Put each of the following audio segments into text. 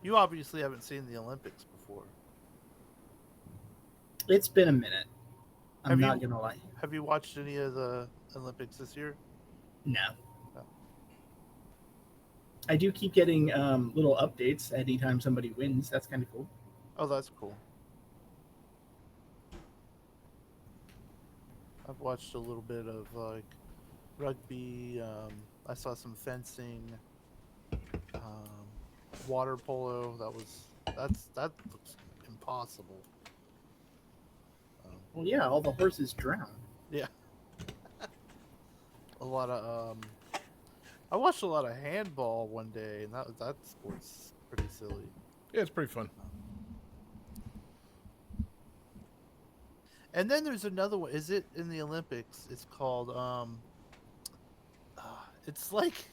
You obviously haven't seen the Olympics before. It's been a minute. I'm Have not you gonna lie. have you watched any of the Olympics this year? No. No. I do keep getting little updates anytime somebody wins. That's kind of cool. Oh, that's cool. I've watched a little bit of like rugby. I saw some fencing, um, water polo. That looks impossible. Um, Well, yeah, all the horses drown. yeah, a lot of I watched a lot of handball one day, and that sport's pretty silly. Yeah, it's pretty fun. And then there's another one. Is it in the Olympics? It's called it's like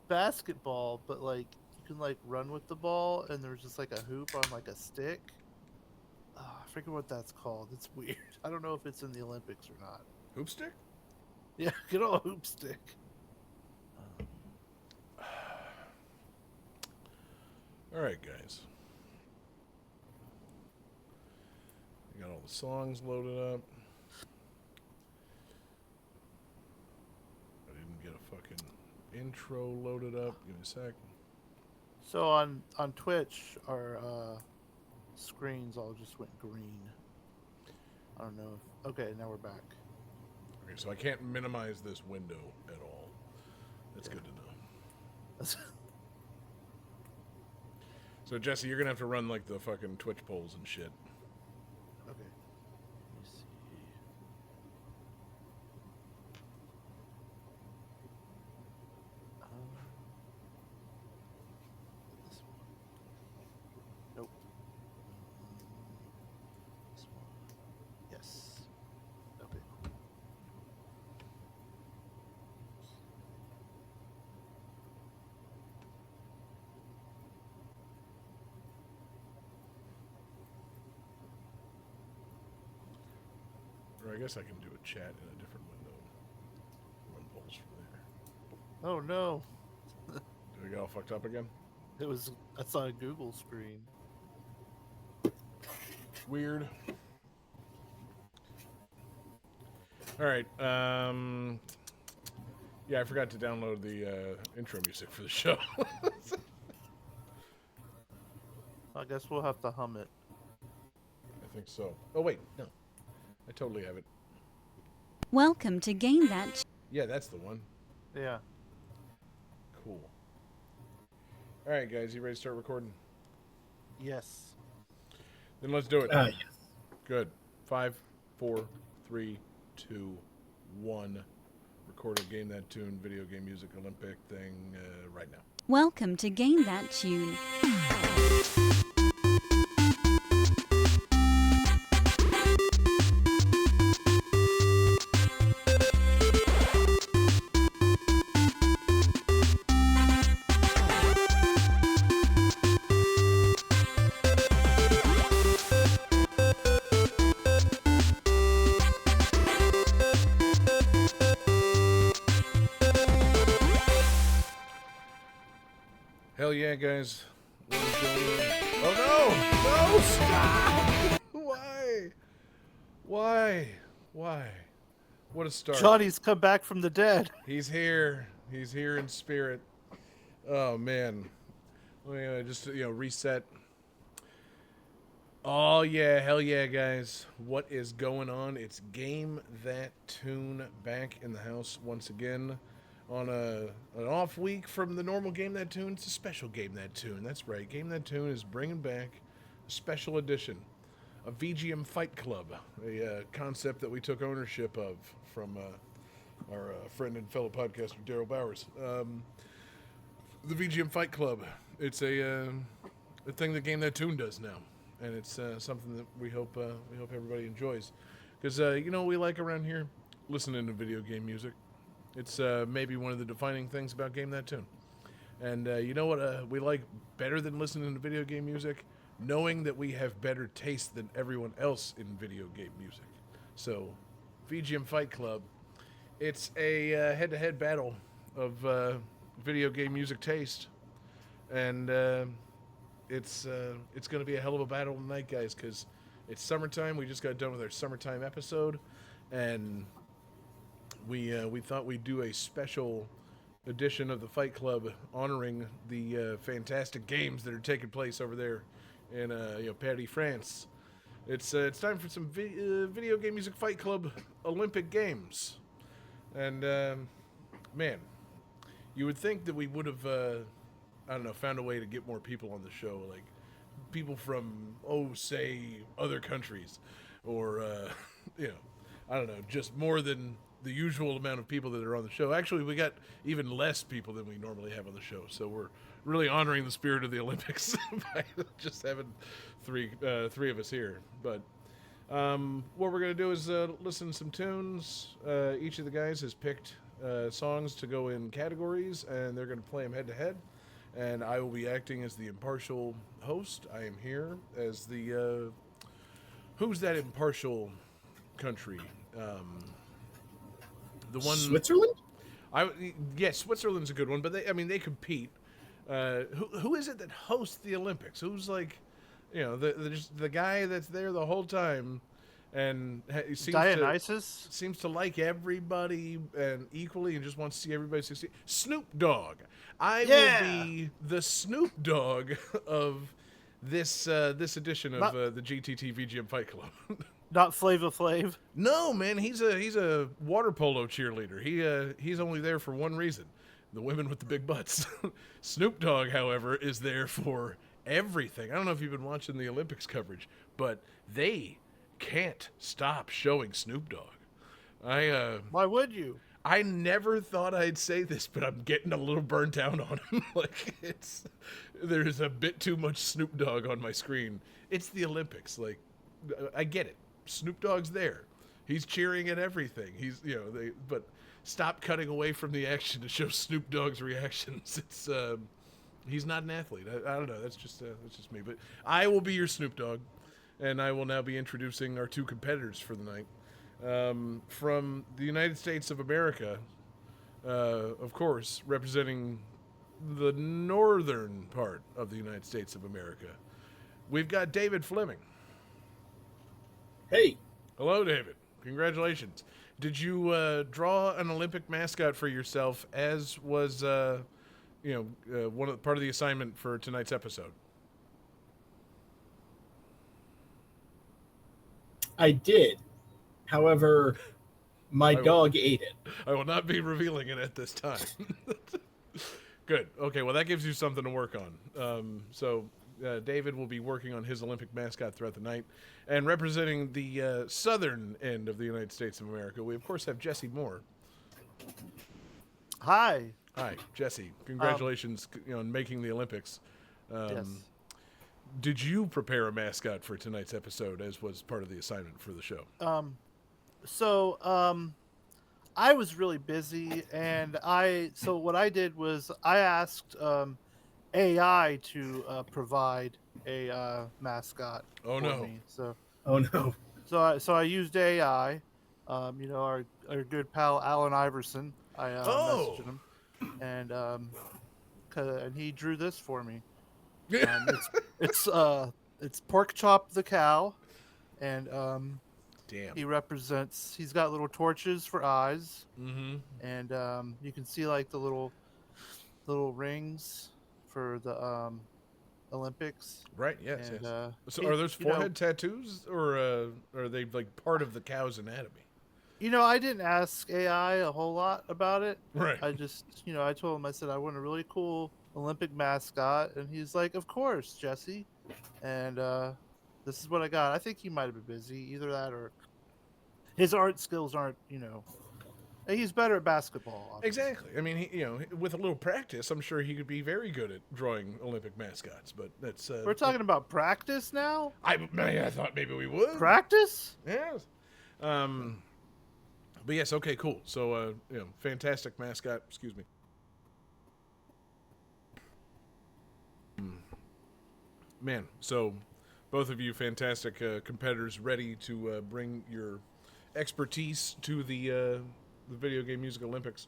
basketball, but like you can like run with the ball, and there's just like a hoop on like a stick. I forget what that's called. It's weird. I don't know if it's in the Olympics or not. Hoop stick? Yeah, get on a hoop stick. All right, guys. We got all the songs loaded up. I didn't get a fucking intro loaded up. Give me a sec. So on Twitch, our screens all just went green. I don't know. Okay, now we're back. Okay, so I can't minimize this window at all. That's good to know. So, Jesse, you're going to have to run, like, the fucking Twitch polls and shit. Okay. Let me see. This one. Nope. This one. Yes. Okay, cool. Or I guess I can do a chat in a different window. Run polls from there. Oh no. Did we get all fucked up again? I saw a Google screen. Weird. All right. Yeah, I forgot to download the intro music for the show. I guess we'll have to hum it. I think so. Oh, wait. No. I totally have it. Welcome to Game That. Yeah, that's the one. Yeah. Cool. All right, guys. You ready to start recording? Yes. Then let's do it. Yes. Good. 5, 4, 3, 2, 1. Record a Game That Tune video game music Olympic thing right now. Welcome to Game That Tune. Hell yeah, guys. What is going on? Oh, no! No, stop! Why? What a start. Johnny's come back from the dead. He's here. He's here in spirit. Oh, man. Let me just, reset. Oh, yeah. Hell yeah, guys. What is going on? It's Game That Tune back in the house once again. On an off week from the normal Game That Tune. It's a special Game That Tune. That's right. Game That Tune is bringing back a special edition of VGM Fight Club, a concept that we took ownership of from our friend and fellow podcaster Daryl Bowers. The VGM Fight Club. It's a thing that Game That Tune does now, and it's something that we hope everybody enjoys, because what we like around here, listening to video game music. It's maybe one of the defining things about Game That Tune. And you know what we like better than listening to video game music? Knowing that we have better taste than everyone else in video game music. So, VGM Fight Club, it's a head-to-head battle of video game music taste. And it's going to be a hell of a battle tonight, guys, because it's summertime. We just got done with our summertime episode, and we thought we'd do a special edition of the Fight Club honoring the fantastic games that are taking place over there in Paris, France. It's time for some video game music Fight Club Olympic games, and man, you would think that we would have I don't know, found a way to get more people on the show, like people from say other countries, or I don't know, just more than the usual amount of people that are on the show. Actually, we got even less people than we normally have on the show, so we're really honoring the spirit of the Olympics by just having three of us here. But what we're going to do is listen to some tunes. Each of the guys has picked songs to go in categories, and they're going to play them head to head. And I will be acting as the impartial host. I am here as the who's that impartial country? The one Switzerland? Yes, Switzerland's a good one, but they compete. Who is it that hosts the Olympics? Who's like, the guy that's there the whole time, and seems to like everybody and equally, and just wants to see everybody succeed. Snoop Dogg. I will be the Snoop Dogg of this edition of the GTT VGM Fight Club. Not Flava Flav. No, man, he's a water polo cheerleader. He's only there for one reason: the women with the big butts. Snoop Dogg, however, is there for everything. I don't know if you've been watching the Olympics coverage, but they can't stop showing Snoop Dogg. Why would you? I never thought I'd say this, but I'm getting a little burnt out on him. There's a bit too much Snoop Dogg on my screen. It's the Olympics. Like, I get it. Snoop Dogg's there. He's cheering at everything. But stop cutting away from the action to show Snoop Dogg's reactions. It's he's not an athlete. I don't know. That's just me. But I will be your Snoop Dogg, and I will now be introducing our two competitors for the night. From the United States of America, of course, representing the northern part of the United States of America, we've got David Fleming. Hey. Hello, David. Congratulations. Did you draw an Olympic mascot for yourself, as was part of the assignment for tonight's episode? I did. However, my dog ate it. I will not be revealing it at this time. Good. Okay, well, that gives you something to work on. So David will be working on his Olympic mascot throughout the night. And representing the southern end of the United States of America, we, of course, have Jessie Moore. Hi. Hi, Jessie. Congratulations on making the Olympics. Yes. Did you prepare a mascot for tonight's episode, as was part of the assignment for the show? I was really busy, and so what I did was I asked AI to provide a mascot for me. Oh no. So I used AI. Our good pal Alan Iverson. I messaged him, and he drew this for me. It's Pork Chop the cow, and damn, he's got little torches for eyes, and you can see like the little rings for the Olympics. Right. Yes. And, yes. So are those forehead tattoos, or are they like part of the cow's anatomy? I didn't ask AI a whole lot about it. Right. I just, I told him, I said, I want a really cool Olympic mascot. And he's like, of course, Jessie. And this is what I got. I think he might have been busy. Either that or his art skills aren't, he's better at basketball. Obviously. Exactly. I mean, with a little practice, I'm sure he could be very good at drawing Olympic mascots. But that's we're talking about practice now. I thought maybe we would practice. Yes. But yes. Okay. Cool. So fantastic mascot. Excuse me. Man. So both of you fantastic competitors, ready to bring your expertise to the Video Game Music Olympics.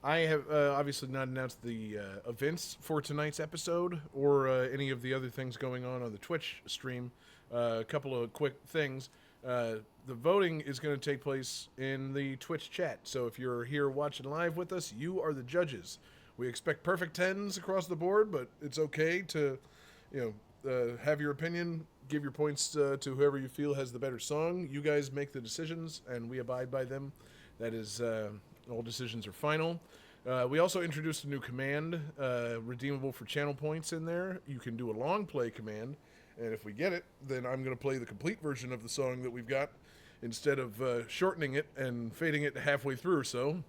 I have obviously not announced the events for tonight's episode or any of the other things going on the Twitch stream. A couple of quick things. The voting is going to take place in the Twitch chat. So if you're here watching live with us, you are the judges. We expect perfect 10s across the board, but it's okay to, have your opinion, give your points to whoever you feel has the better song. You guys make the decisions, and we abide by them. That is, all decisions are final. We also introduced a new command, redeemable for channel points in there. You can do a long play command, and if we get it, then I'm going to play the complete version of the song that we've got instead of shortening it and fading it halfway through or so.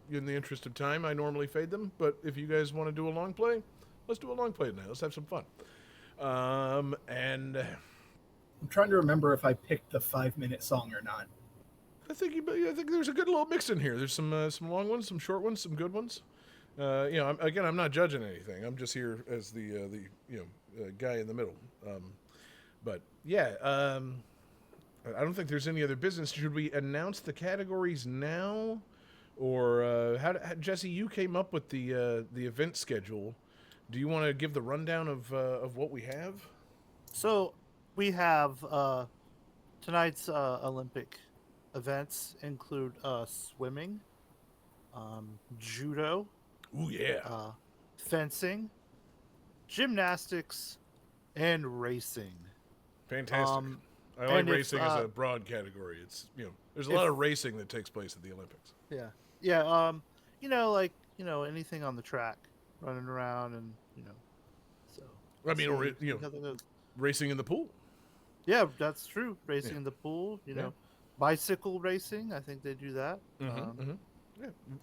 In the interest of time, I normally fade them, but if you guys want to do a long play, let's do a long play tonight. Let's have some fun. And I'm trying to remember if I picked the 5-minute song or not. I think there's a good little mix in here. There's some long ones, some short ones, some good ones. I'm not judging anything. I'm just here as the guy in the middle. I don't think there's any other business. Should we announce the categories now, or how Jesse? You came up with the event schedule. Do you want to give the rundown of what we have? So we have tonight's Olympic events include swimming, judo, Ooh, yeah. fencing, gymnastics, and racing. Fantastic. I like racing as if, a broad category. It's there's a lot of racing that takes place at the Olympics. Yeah. Anything on the track, running around, and so. I mean, or racing in the pool. Yeah, that's true. Racing in the pool, bicycle racing. I think they do that. Yeah,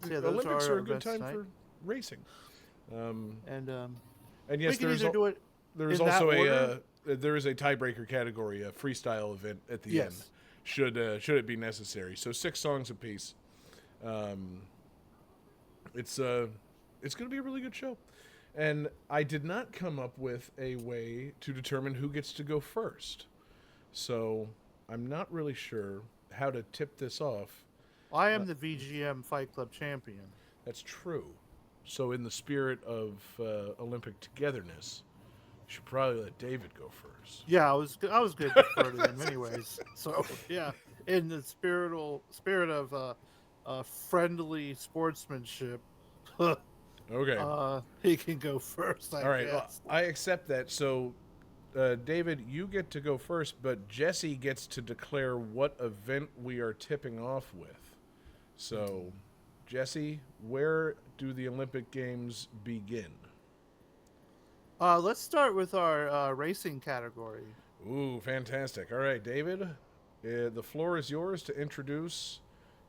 those Olympics are a good events time tonight. for racing. And yes, we can there's either do it. there is in that also order. there is a tiebreaker category, a freestyle event at the end. Yes. Should it be necessary? So 6 songs apiece. It's going to be a really good show. And I did not come up with a way to determine who gets to go first. So I'm not really sure how to tip this off. I am the VGM Fight Club champion. That's true. So in the spirit of Olympic togetherness, you should probably let David go first. Yeah, I was going to defer to them anyways. So yeah, in the spirit of friendly sportsmanship, Okay. he can go first. All right. Well, guess. I accept that. So, David, you get to go first, but Jessie gets to declare what event we are tipping off with. So, Jessie, where do the Olympic Games begin? Let's start with our racing category. Ooh, fantastic. All right, David, the floor is yours to introduce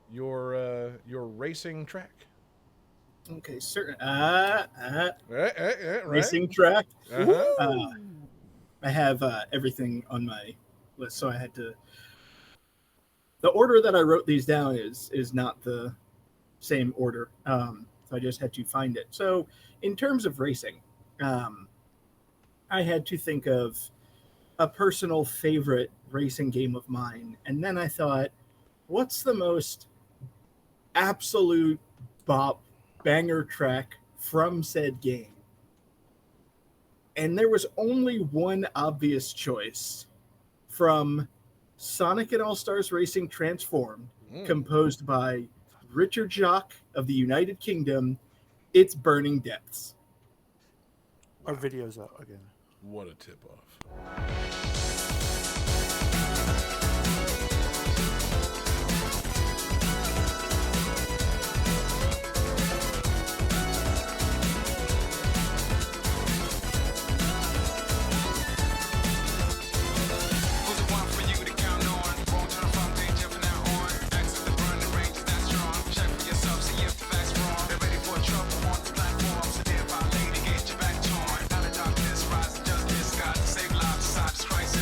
your racing track. Okay, certain. Right. Racing track. Uh-huh. I have everything on my list, so I had to. The order that I wrote these down is not the same order, so I just had to find it. So, in terms of racing, I had to think of a personal favorite racing game of mine, and then I thought, what's the most absolute bop banger track from said game? And there was only one obvious choice from Sonic and All-Stars Racing Transformed, composed by Richard Jacques of the United Kingdom. It's Burning Depths. Our video's out again. What a tip-off. Save lives, decide to strike.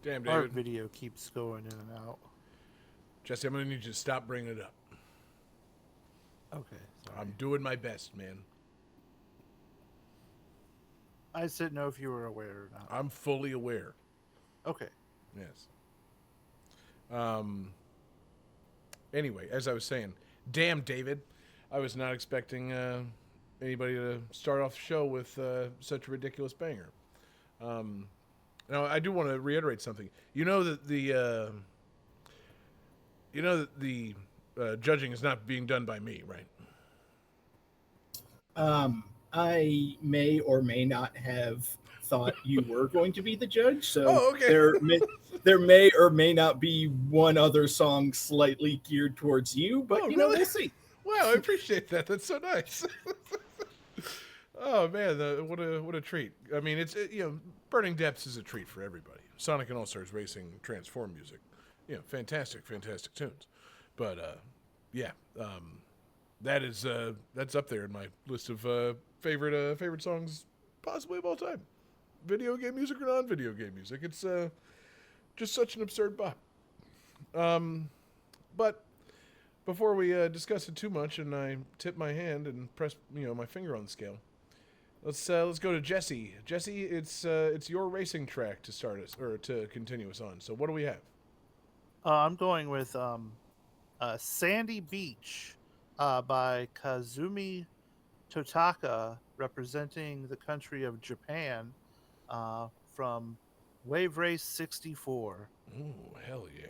Damn, Our David. video keeps going in and out. Jesse, I'm going to need you to stop bringing it up. Okay. Sorry. I'm doing my best, man. I just didn't know if you were aware or not. I'm fully aware. Okay. Yes. Anyway, as I was saying, damn, David, I was not expecting anybody to start off the show with such a ridiculous banger. Now, I do want to reiterate something. You know that the judging is not being done by me, right? I may or may not have thought you were going to be the judge, so Oh, okay. there may or may not be one other song slightly geared towards you, but Oh, you know, really? we'll see. Wow, I appreciate that. That's so nice. Oh man, what a treat. I mean, it's Burning Depths is a treat for everybody. Sonic and All Stars Racing Transform music, fantastic tunes. But that's up there in my list of favorite songs, possibly of all time. Video game music or non-video game music, it's just such an absurd bop. But before we discuss it too much, and I tip my hand and press my finger on the scale, let's go to Jessie. Jessie, it's your racing track to start us or to continue us on. So what do we have? I'm going with Sandy Beach by Kazumi Totaka, representing the country of Japan, from Wave Race 64. Ooh, hell yeah.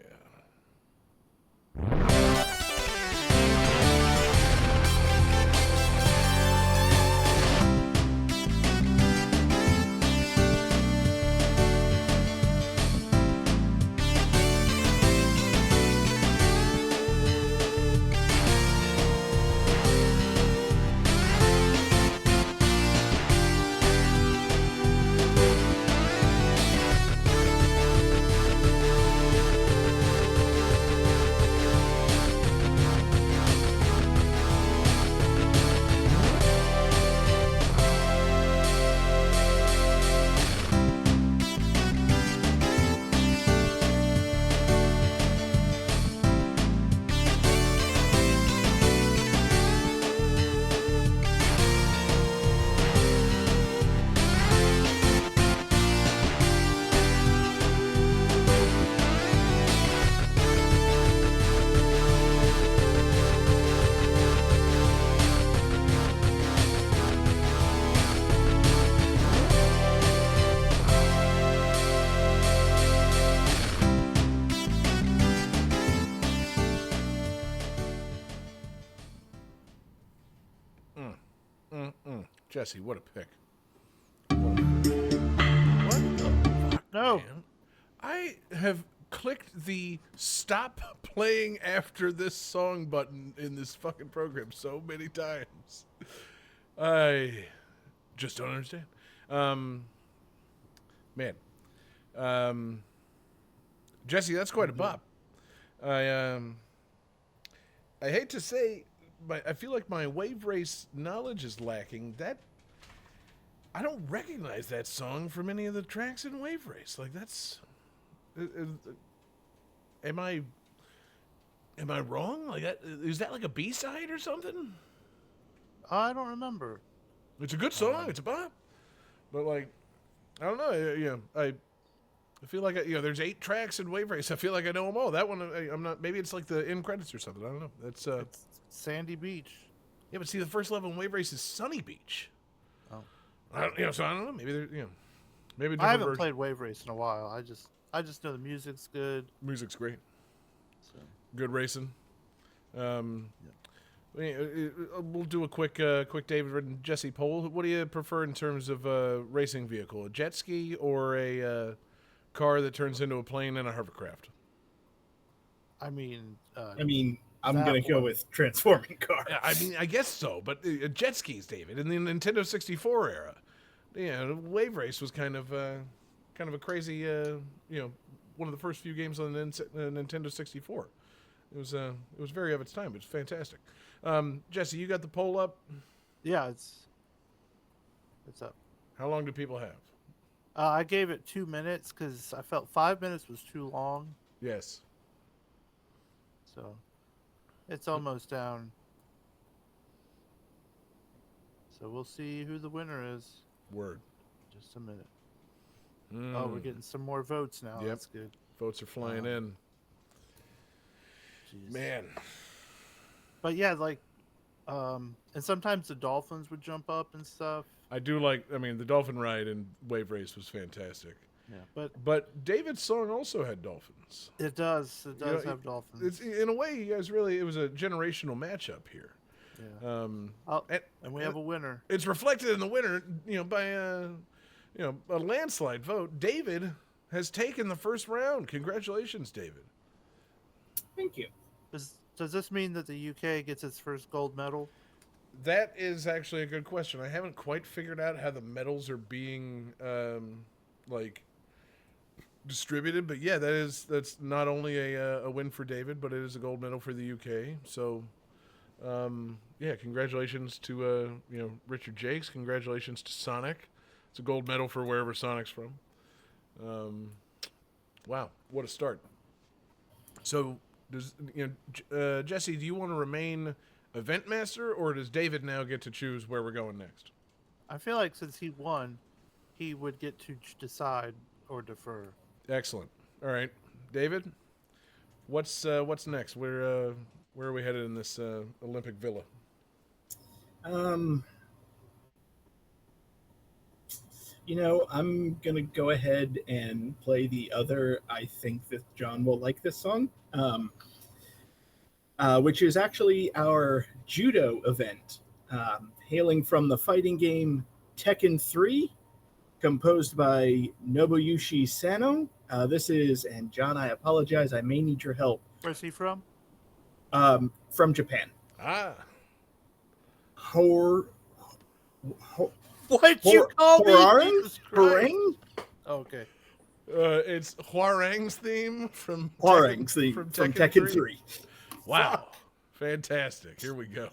Jesse, what a pick. What the fuck, No. man? I have clicked the stop playing after this song button in this fucking program so many times. I just don't understand. Jesse, that's quite a bop. I hate to say, but I feel like my Wave Race knowledge is lacking. I don't recognize that song from any of the tracks in Wave Race. Like that's, am I wrong? Like that, is that like a B-side or something? I don't remember. It's a good song. It's a bop, but like, I don't know. I feel like there's 8 tracks in Wave Race. I feel like I know them all. That one, I'm not. Maybe it's like the end credits or something. I don't know. That's It's Sandy Beach. yeah, but see, the first level in Wave Race is Sunny Beach. Oh. So I don't know. Maybe maybe a I different haven't version. played Wave Race in a while. I just know the music's good. Music's great. So. Good racing. We'll do a quick David and Jesse poll. What do you prefer in terms of a racing vehicle, a jet ski or a car that turns into a plane and a hovercraft? I'm going to go with transforming cars. Yeah, I mean, I guess so, but jet skis, David, in the Nintendo 64 era, Wave Race was kind of a crazy, one of the first few games on the Nintendo 64. It was very of its time. It was fantastic. Jesse, you got the poll up? Yeah, it's up. How long do people have? I gave it 2 minutes because I felt 5 minutes was too long. Yes. So it's almost down. So we'll see who the winner is. Word. Just a minute. Oh, we're getting some more votes now. Yep. That's good. Votes are flying in. Jeez. Man. But yeah, like, and sometimes the dolphins would jump up and stuff. I mean, the dolphin ride in Wave Race was fantastic. Yeah, But David's song also had dolphins. it does. It does know, have dolphins. It's, in a way, you guys it was a generational matchup here. Yeah. And we have a winner. It's reflected in the winner, by a landslide vote. David has taken the first round. Congratulations, David. Thank you. Does this mean that the UK gets its first gold medal? That is actually a good question. I haven't quite figured out how the medals are being distributed, but yeah, that's not only a win for David, but it is a gold medal for the UK. So, yeah, congratulations to Richard Jakes. Congratulations to Sonic. It's a gold medal for wherever Sonic's from. Wow, what a start! So, does Jessie? Do you want to remain event master, or does David now get to choose where we're going next? I feel like since he won, he would get to decide or defer. Excellent. All right, David. What's next? Where are we headed in this Olympic villa? I'm gonna go ahead and play the other. I think that John will like this song, which is actually our judo event, hailing from the fighting game Tekken 3, composed by Nobuyushi Sano. And John, I apologize, I may need your help. Where's he from? From Japan. What'd you call me? Huarang? Okay. It's Huarang's theme from Tekken 3. Wow. Fantastic. Here we go.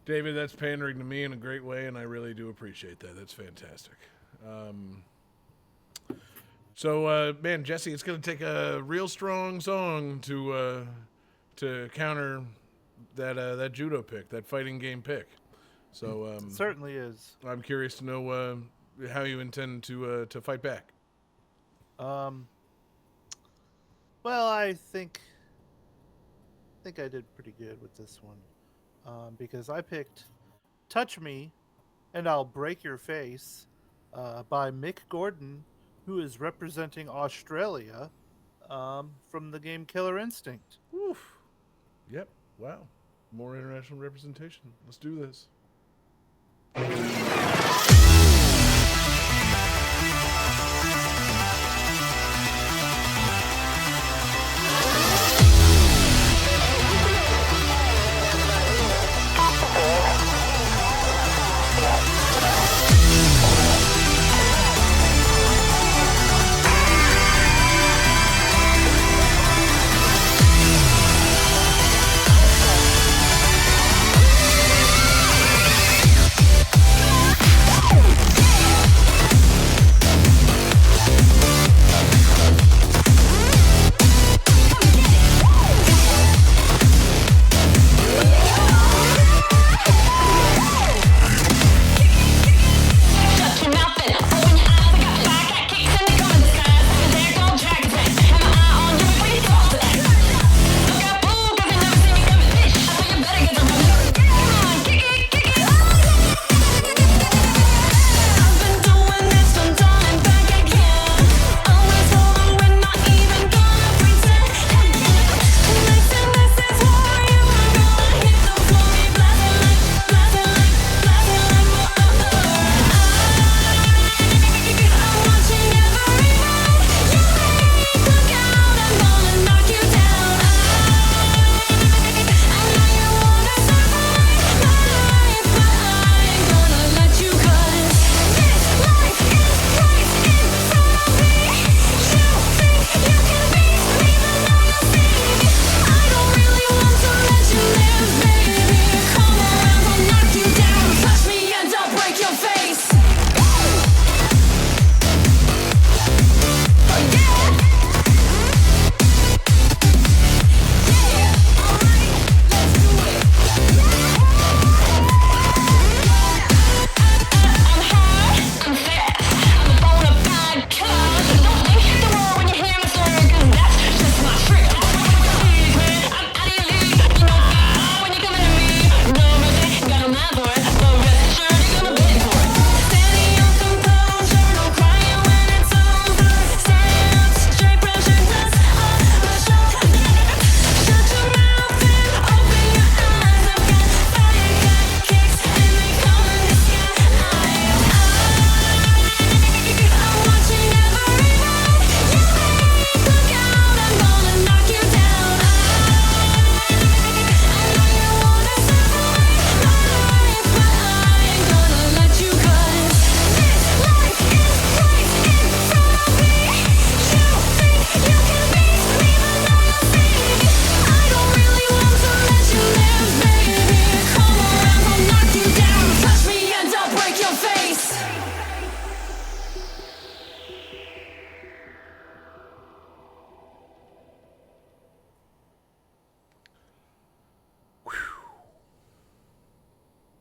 David, that's pandering to me in a great way, and I really do appreciate that. That's fantastic. So, man, Jessie, it's going to take a real strong song to counter that judo pick, that fighting game pick. So, It certainly is. I'm curious to know how you intend to fight back. Well, I think I did pretty good with this one, because I picked "Touch Me," and I'll break your face, by Mick Gordon, who is representing Australia, from the game Killer Instinct. Oof. Yep. Wow. More international representation. Let's do this.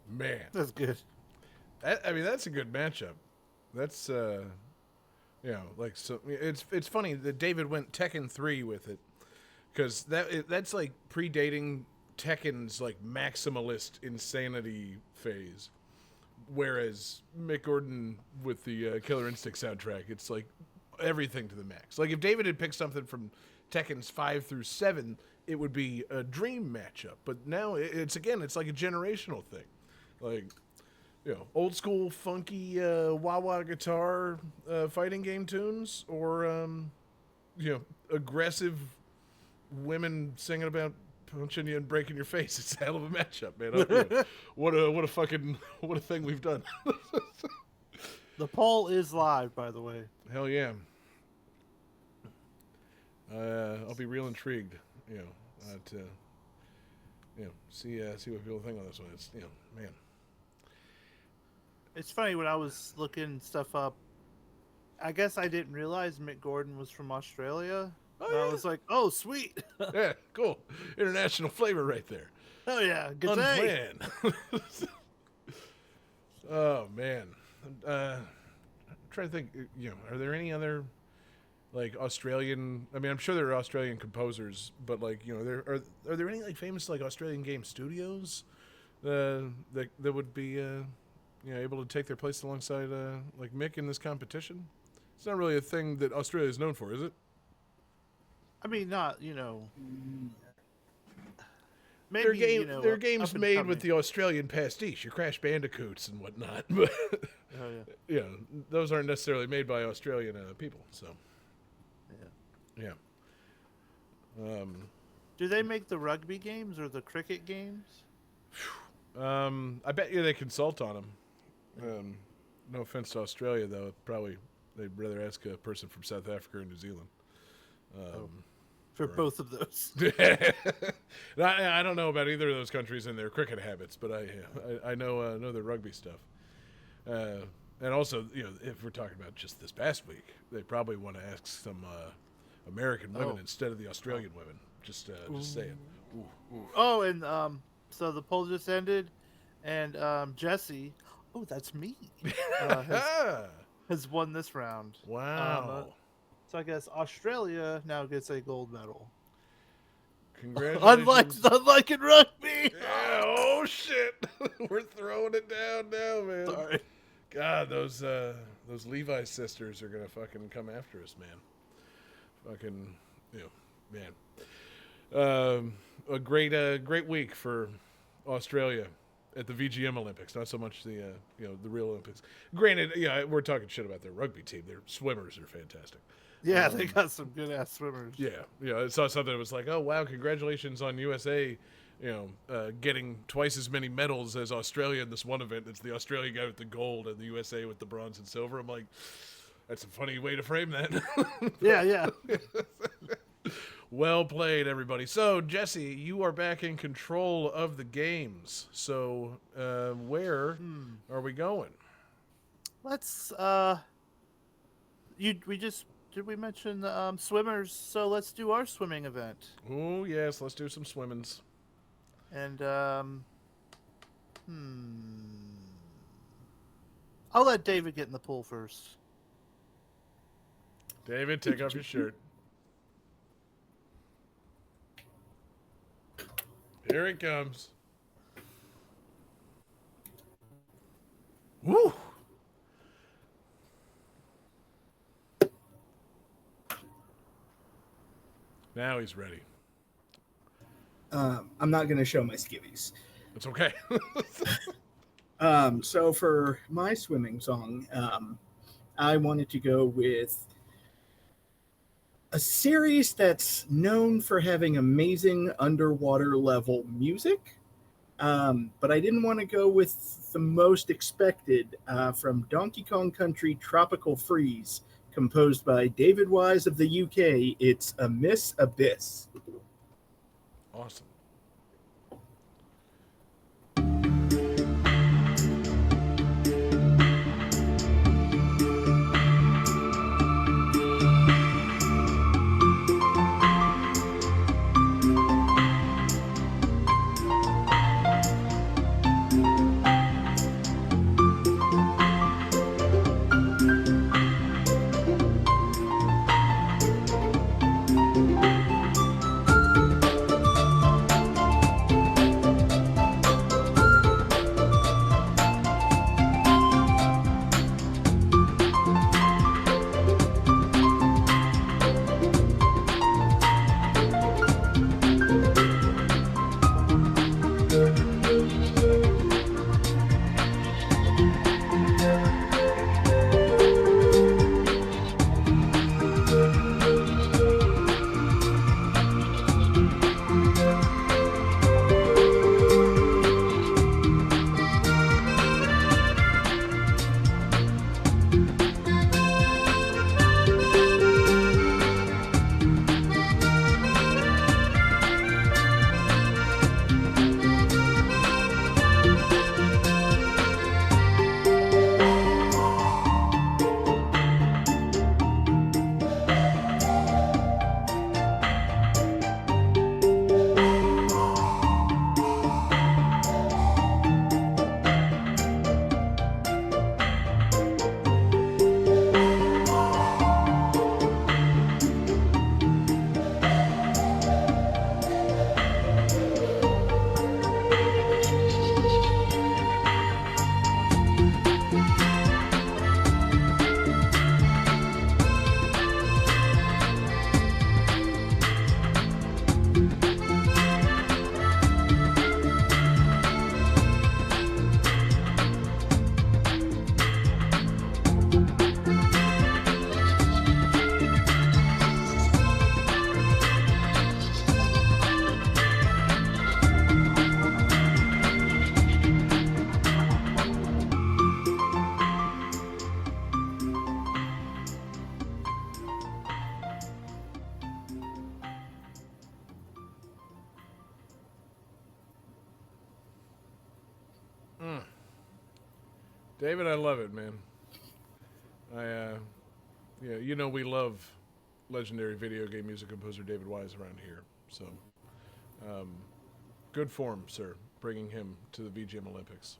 Man, That's good. I mean, that's a good matchup. That's like, so it's funny that David went Tekken 3 with it, because that's like predating Tekken's like maximalist insanity phase, whereas Mick Gordon with the Killer Instinct soundtrack, it's like everything to the max. Like if David had picked something from Tekken's 5 through 7, it would be a dream matchup. But now it's like a generational thing, like, old school funky wah-wah guitar fighting game tunes, or aggressive women singing about punching you and breaking your face. It's a hell of a matchup, man. What a thing we've done. The poll is live, by the way. Hell yeah. I'll be real intrigued, to see what people think on this one. It's man. It's funny when I was looking stuff up. I guess I didn't realize Mick Gordon was from Australia. Oh, And yeah. I was like, oh, sweet. Yeah, cool. International flavor right there. Oh, yeah. Good day. Unplanned. Oh, man. I'm trying to think, are there any other, like, Australian... I mean, I'm sure there are Australian composers, but, like, are there any, like, famous, like, Australian game studios that would be, able to take their place alongside, like, Mick in this competition? It's not really a thing that Australia is known for, is it? I mean, not, maybe, There are games up and made coming. with the Australian pastiche, your Crash Bandicoots and whatnot, but Oh, yeah. those aren't necessarily made by Australian people. So, yeah. Do they make the rugby games or the cricket games? I bet you they consult on them. No offense to Australia, though. Probably they'd rather ask a person from South Africa or New Zealand. For both of those. I don't know about either of those countries and their cricket habits, but I know their rugby stuff. And also, if we're talking about just this past week, they probably want to ask some American women instead of the Australian women. Just saying. Ooh. Oh, and so the poll just ended, and Jessie, that's me, has won this round. Wow. So I guess Australia now gets a gold medal. Congratulations. Unlike in rugby. Yeah, oh shit. We're throwing it down now, man. Sorry. God, those Levi sisters are gonna fucking come after us, man. Fucking, man. A great week for Australia at the VGM Olympics. Not so much the the real Olympics. Granted, we're talking shit about their rugby team. Their swimmers are fantastic. Yeah, they got some good ass swimmers. Yeah. I saw something that was like, oh wow, congratulations on USA. Getting twice as many medals as Australia in this one event. It's the Australian guy with the gold and the USA with the bronze and silver. I'm like, that's a funny way to frame that. Yeah. Well played, everybody. So, Jessie, you are back in control of the games. So, where are we going? Let's did we mention the swimmers? So let's do our swimming event. Oh yes, let's do some swimmings. And I'll let David get in the pool first. David, take off your shirt. Here it comes. Woo! Now he's ready. I'm not going to show my skivvies. It's okay. So for my swimming song, I wanted to go with a series that's known for having amazing underwater level music, but I didn't want to go with the most expected from Donkey Kong Country Tropical Freeze, composed by David Wise of the UK. It's A Miss Abyss. Awesome. David, I love it, man. We love legendary video game music composer David Wise around here. So, good form, sir, bringing him to the VGM Olympics.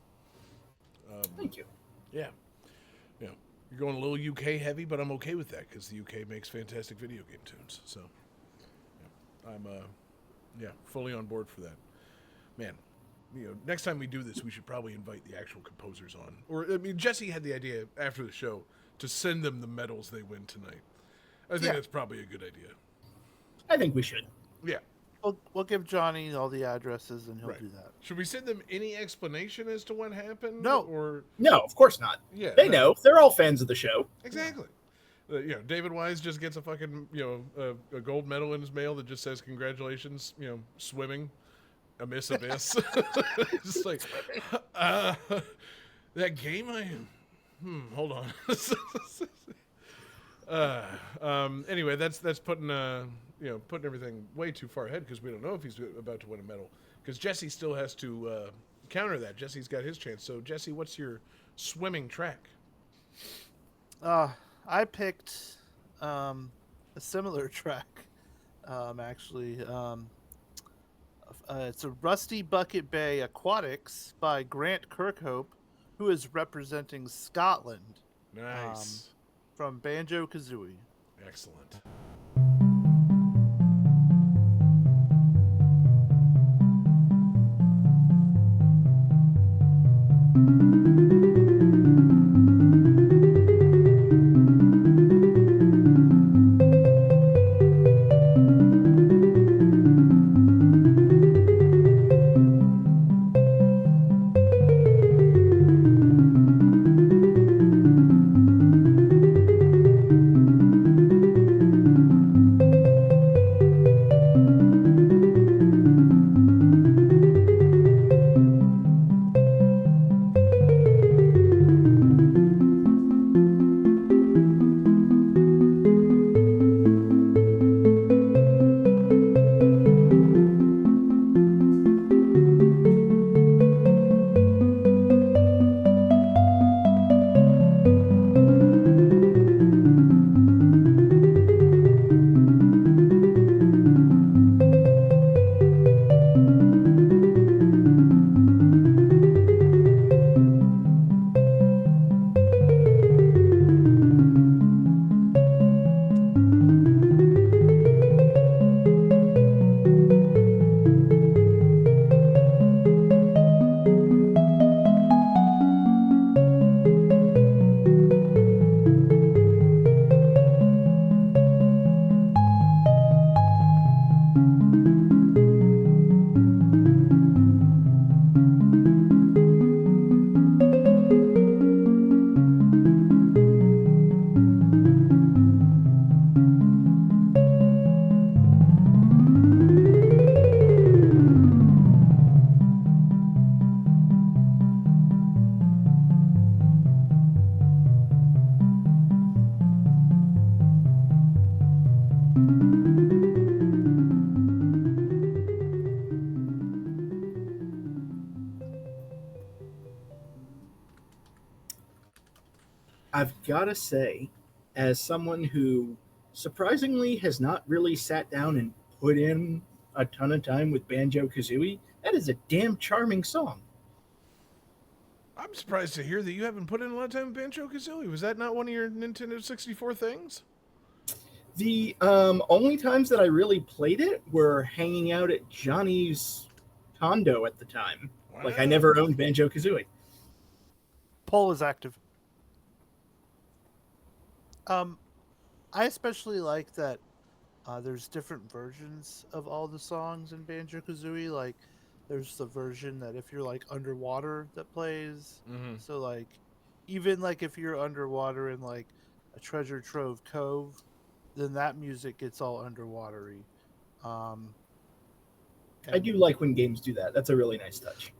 Thank you. Yeah. You know, you're going a little UK heavy, but I'm okay with that because the UK makes fantastic video game tunes. So, yeah, I'm fully on board for that. Man, next time we do this, we should probably invite the actual composers on. Or, Jessie had the idea after the show to send them the medals they win tonight. I think that's probably a good idea. I think we should. Yeah. We'll give Johnny all the addresses and he'll do that. Should we send them any explanation as to what happened? No. Or No, of course not. Yeah, they know. They're all fans of the show. Exactly. David Wise just gets a fucking a gold medal in his mail that just says congratulations. Swimming, abyss. Just like that game. Hold on. Anyway, that's putting putting everything way too far ahead because we don't know if he's about to win a medal. Because Jessie still has to counter that. Jesse's got his chance. So Jessie, what's your swimming track? I picked a similar track. Actually, it's a Rusty Bucket Bay Aquatics by Grant Kirkhope, who is representing Scotland. Nice. From Banjo-Kazooie. Excellent. I've got to say, as someone who surprisingly has not really sat down and put in a ton of time with Banjo-Kazooie, that is a damn charming song. I'm surprised to hear that you haven't put in a lot of time with Banjo-Kazooie. Was that not one of your Nintendo 64 things? The only times that I really played it were hanging out at Johnny's condo at the time. Wow. Like, I never owned Banjo-Kazooie. Poll is active. I especially like that there's different versions of all the songs in Banjo-Kazooie. Like, there's the version that if you're, like, underwater that plays. Mm-hmm. So, like, even, like, if you're underwater in, like, a treasure trove cove, then that music gets all underwatery. I do like when games do that. That's a really nice touch.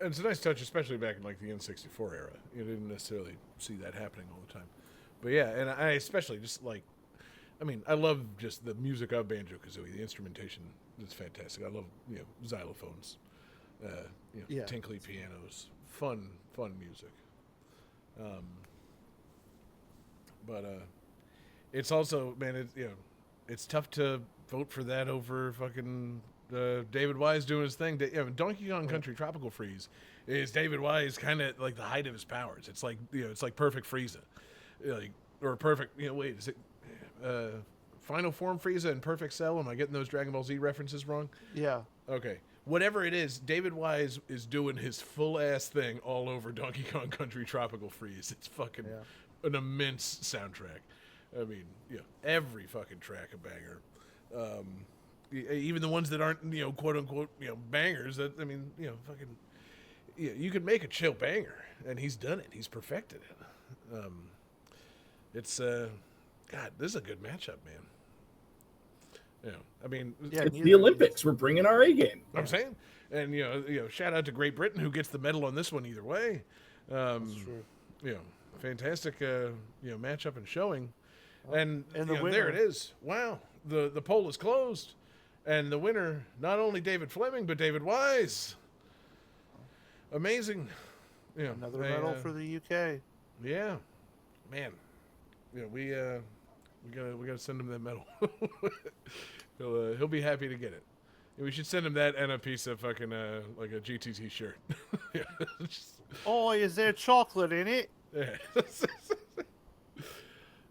And it's a nice touch, especially back in, like, the N64 era. You didn't necessarily see that happening all the time. But yeah, and I especially just like, I mean, I love just the music of Banjo-Kazooie. The instrumentation is fantastic. I love, xylophones, tinkly pianos, fun music. Um, but it's also, man, it's tough to vote for that over fucking David Wise doing his thing. Donkey Kong Country Tropical Freeze is David Wise kind of like the height of his powers. It's like it's like perfect Frieza, like or perfect. Wait, is it Final Form Frieza and Perfect Cell? Am I getting those Dragon Ball Z references wrong? Yeah. Okay. Whatever it is, David Wise is doing his full ass thing all over Donkey Kong Country Tropical Freeze. It's fucking an immense soundtrack. I mean, every fucking track a banger. Even the ones that aren't, quote unquote, bangers. That fucking, you can make a chill banger, and he's done it. He's perfected it. It's God, this is a good matchup, man. I mean, it's the Olympics. We're bringing our A game. I'm saying, and shout out to Great Britain who gets the medal on this one either way. That's true. Fantastic, matchup and showing, and the winner, there it is. Wow, the poll is closed, and the winner not only David Fleming but David Wise. Amazing. Another medal for the UK. Yeah, man. We gotta send him that medal. He'll be happy to get it. We should send him that and a piece of fucking like a GTT shirt. Oh, is there chocolate in it? Yeah.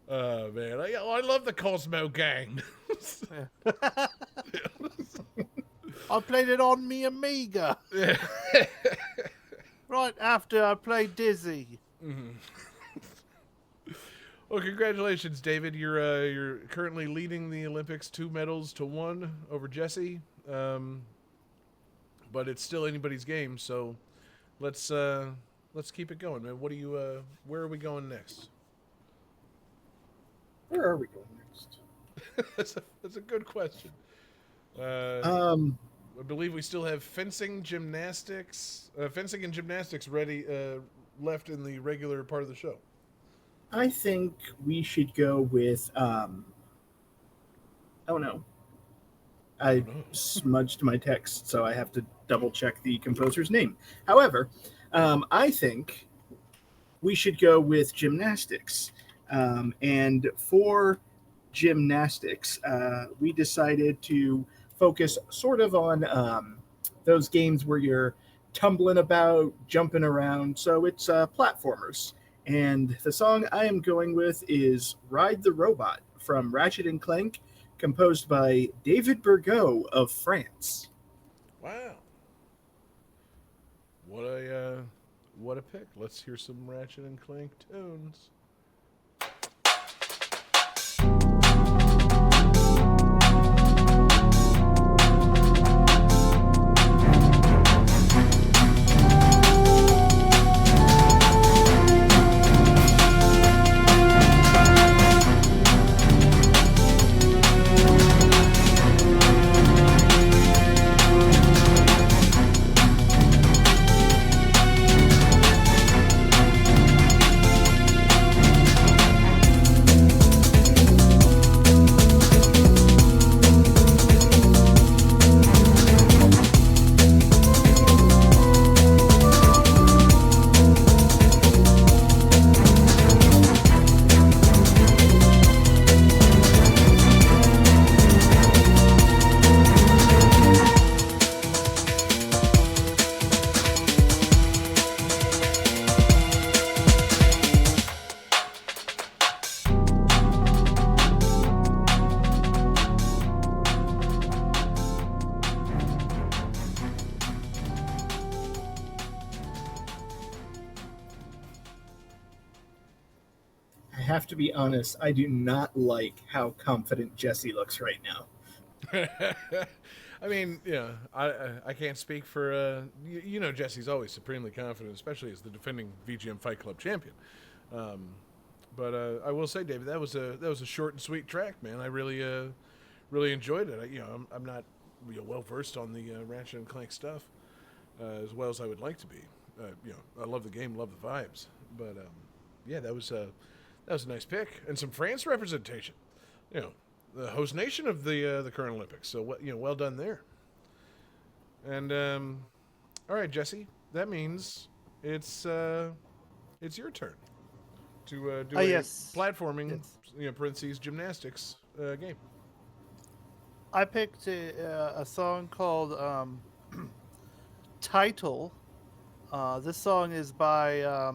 Oh man, I love the Cosmo Gang. I played it on me Amiga. Yeah. Right after I played Dizzy. Mm-hmm. Well, congratulations, David. You're currently leading the Olympics 2 medals to 1 over Jessie. But it's still anybody's game, so let's keep it going, man. Where are we going next? Where are we going next? That's a good question. I believe we still have fencing and gymnastics ready left in the regular part of the show. I think we should go with oh no. I smudged my text, so I have to double check the composer's name. However, I think we should go with gymnastics. And for gymnastics, we decided to focus sort of on those games where you're tumbling about, jumping around. So it's platformers. And the song I am going with is Ride the Robot from Ratchet & Clank, composed by David Burgot of France. Wow. What a pick. Let's hear some Ratchet & Clank tunes. Have to be honest, I do not like how confident Jessie looks right now. I mean, I can't speak for Jessie's always supremely confident, especially as the defending VGM Fight Club champion. But I will say, David, that was a short and sweet track, man. I really enjoyed it. I'm not well versed on the Ratchet and Clank stuff as well as I would like to be. I love the game, love the vibes, but that was a nice pick and some France representation. The host nation of the current Olympics. So well done there. And all right, Jessie, that means it's your turn. to do yes. platforming, Yes. parentheses, gymnastics game. I picked a song called Title. This song is by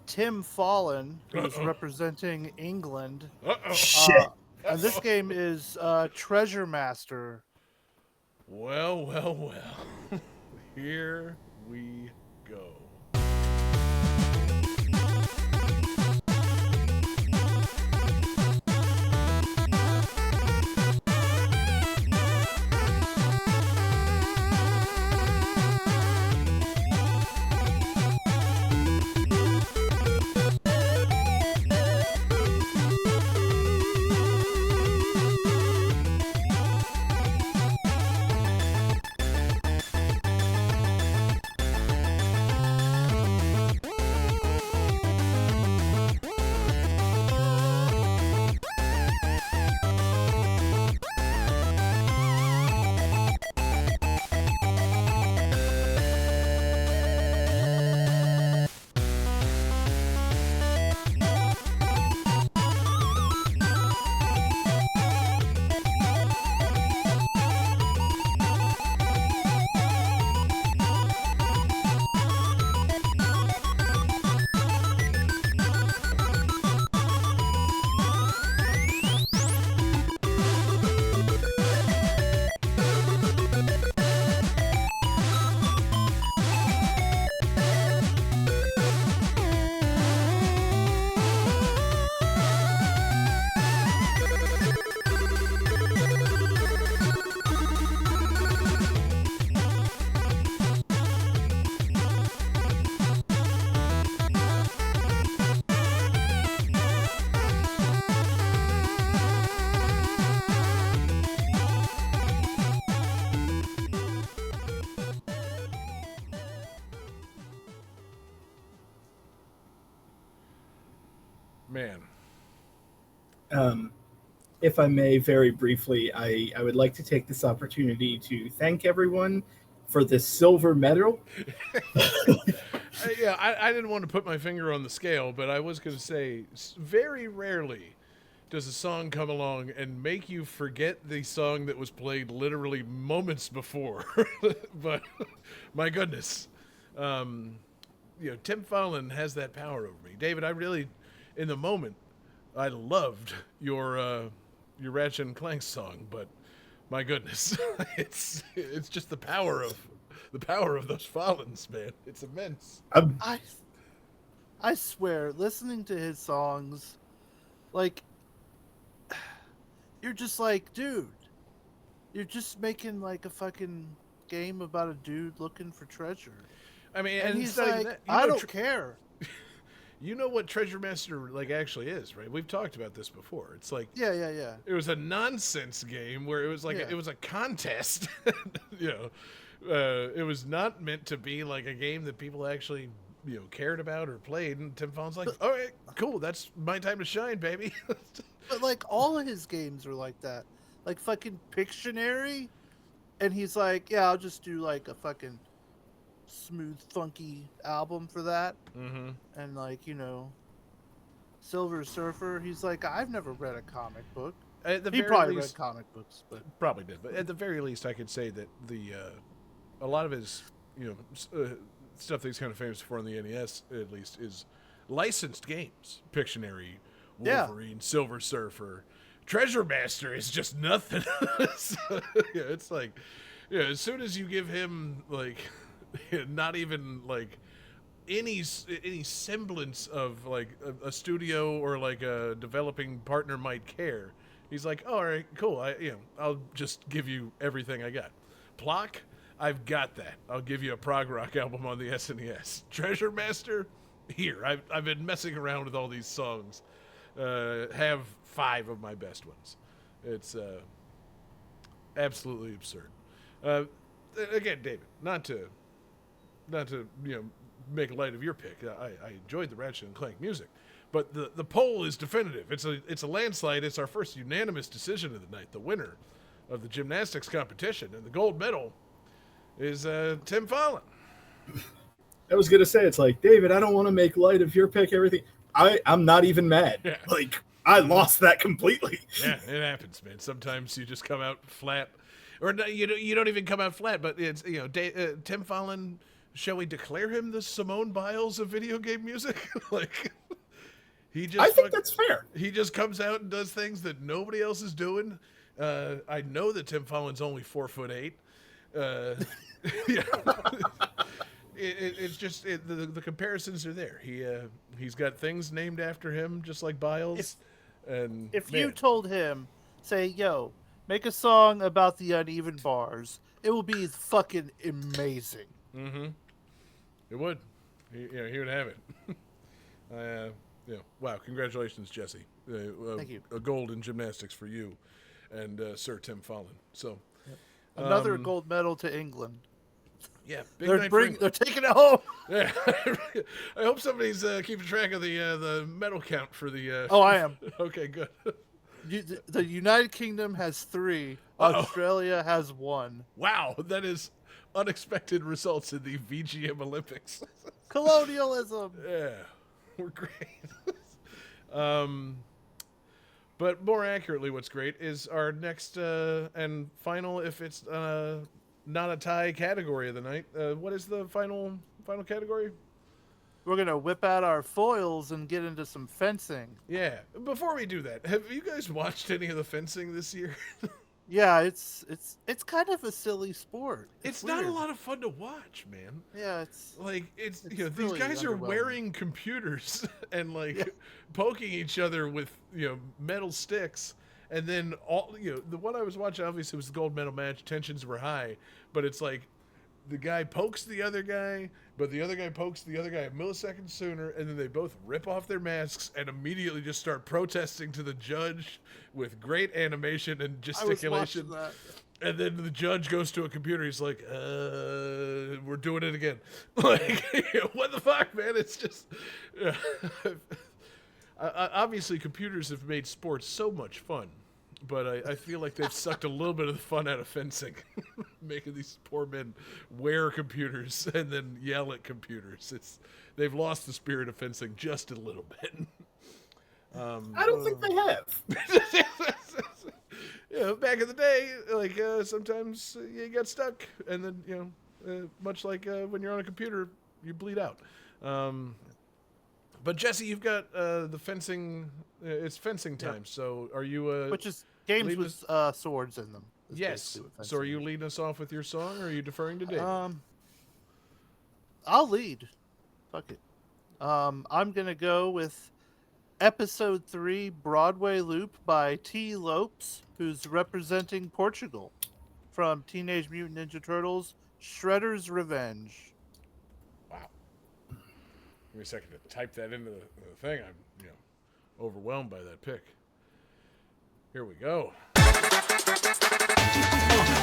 Tim Fallon, who's representing England. Uh-oh. Shit. And this game is Treasure Master. Well, well, well. Here we go. Man. If I may, very briefly, I would like to take this opportunity to thank everyone for this silver medal. I didn't want to put my finger on the scale, but I was going to say, very rarely does a song come along and make you forget the song that was played literally moments before. But my goodness, Tim Fallon has that power over me. David, I really, in the moment, I loved your Ratchet and Clank song, but my goodness, it's just the power of those Fallons, man. It's immense. I swear, listening to his songs, like, you're just like, dude, you're just making like a fucking game about a dude looking for treasure. I mean, And he's it's not even like, that. I don't care. You know what Treasure Master like actually is, right? We've talked about this before. It's like Yeah. it was a nonsense game where it was like Yeah. it was a contest. It was not meant to be like a game that people actually cared about or played. And Tim Fallon's like, all right, cool, that's my time to shine, baby. But like all of his games are like that. Like fucking Pictionary, and he's like, yeah, I'll just do like a fucking smooth, funky album for that. Mm-hmm. And like, Silver Surfer, he's like, I've never read a comic book. He probably read comic books, but probably did. But at the very least, I could say that a lot of his stuff that he's kind of famous for on the NES, at least, is licensed games. Pictionary, Wolverine, Silver Surfer, Treasure Master is just nothing. So, it's like, as soon as you give him like, not even like any semblance of like a studio or like a developing partner might care, he's like, all right, cool. I'll just give you everything I got. Plock, I've got that. I'll give you a prog rock album on the SNES. Treasure Master, here. I've been messing around with all these songs. Have 5 of my best ones. It's absolutely absurd. Again, David, not to make light of your pick. I enjoyed the Ratchet and Clank music, but the poll is definitive. It's a landslide. It's our first unanimous decision of the night. The winner of the gymnastics competition and the gold medal is Tim Fallon. I was gonna say, it's like, David, I don't want to make light of your pick, everything, I'm not even mad. Yeah. Like, I lost that completely. Yeah, it happens, man. Sometimes you just come out flat, or no, you don't even come out flat. But it's Tim Fallon. Shall we declare him the Simone Biles of video game music? Like, he just. I think that's fair. He just comes out and does things that nobody else is doing. I know that Tim Fallon's only 4'8". Yeah. It's just the comparisons are there. He's got things named after him, just like Biles. If you told him, say, "Yo, make a song about the uneven bars," it will be fucking amazing. Mm-hmm. It would. He would have it. Wow! Congratulations, Jessie. Thank you. A gold in gymnastics for you, and Sir Tim Fallon. So Another gold medal to England. Yeah, big night for England. They're taking it home. Yeah, I hope somebody's keeping track of the medal count for the. Oh, I am. Okay, good. The United Kingdom has 3. Australia has 1. Wow, that is unexpected results in the VGM Olympics. Colonialism. Yeah, we're great. But more accurately, what's great is our next and final, if it's not a tie category of the night. What is the final category? We're gonna whip out our foils and get into some fencing. Yeah. Before we do that, have you guys watched any of the fencing this year? Yeah, it's kind of a silly sport. It's not a lot of fun to watch, man. Yeah, it's these really guys are underwhelming. wearing computers and poking each other with metal sticks, and then the one I was watching obviously was the gold medal match. Tensions were high, but it's like the guy pokes the other guy, but the other guy pokes the other guy a millisecond sooner, and then they both rip off their masks and immediately just start protesting to the judge with great animation and gesticulation. I was watching that. And then the judge goes to a computer. He's like, we're doing it again. Like, what the fuck, man? It's just... obviously, computers have made sports so much fun. But I feel like they've sucked a little bit of the fun out of fencing. Making these poor men wear computers and then yell at computers. They've lost the spirit of fencing just a little bit. I don't think they have. Back in the day, sometimes you get stuck, and then much like when you're on a computer, you bleed out. But Jessie, you've got the fencing. It's fencing time. Yeah. So are you? Which is games with swords in them. Yes. So are you leading us off with your song, or are you deferring to Dave? I'll lead. Fuck it. I'm gonna go with Episode 3 Broadway Loop by T. Lopes, who's representing Portugal from Teenage Mutant Ninja Turtles Shredder's Revenge. Wow. Give me a second to type that into the thing. I'm overwhelmed by that pick. Here we go. We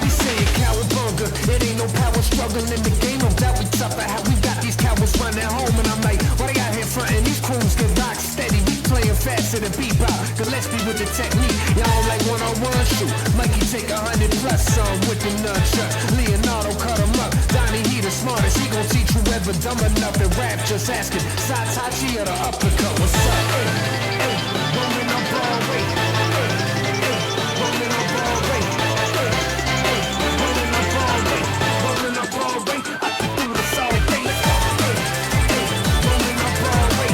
say it cowabunga. It ain't no power struggle in the game. No doubt we tougher. How we got these cowards running home, and I'm like, why they out here frontin'? These crews get rock steady. We playing faster than bebop. Gillespie with the technique. Y'all like one-on-one shoot. Mikey take 100 plus some with the nunchucks. Leonardo cut him up. Donnie, he the smartest. He gon' teach you ever dumb enough to rap. Just asking. Satachi or the uppercut. What's up? Hey, rolling up Broadway. Rolling up Broadway. Rolling up Broadway. Rolling up Broadway. I can do this all day. Rolling up Broadway.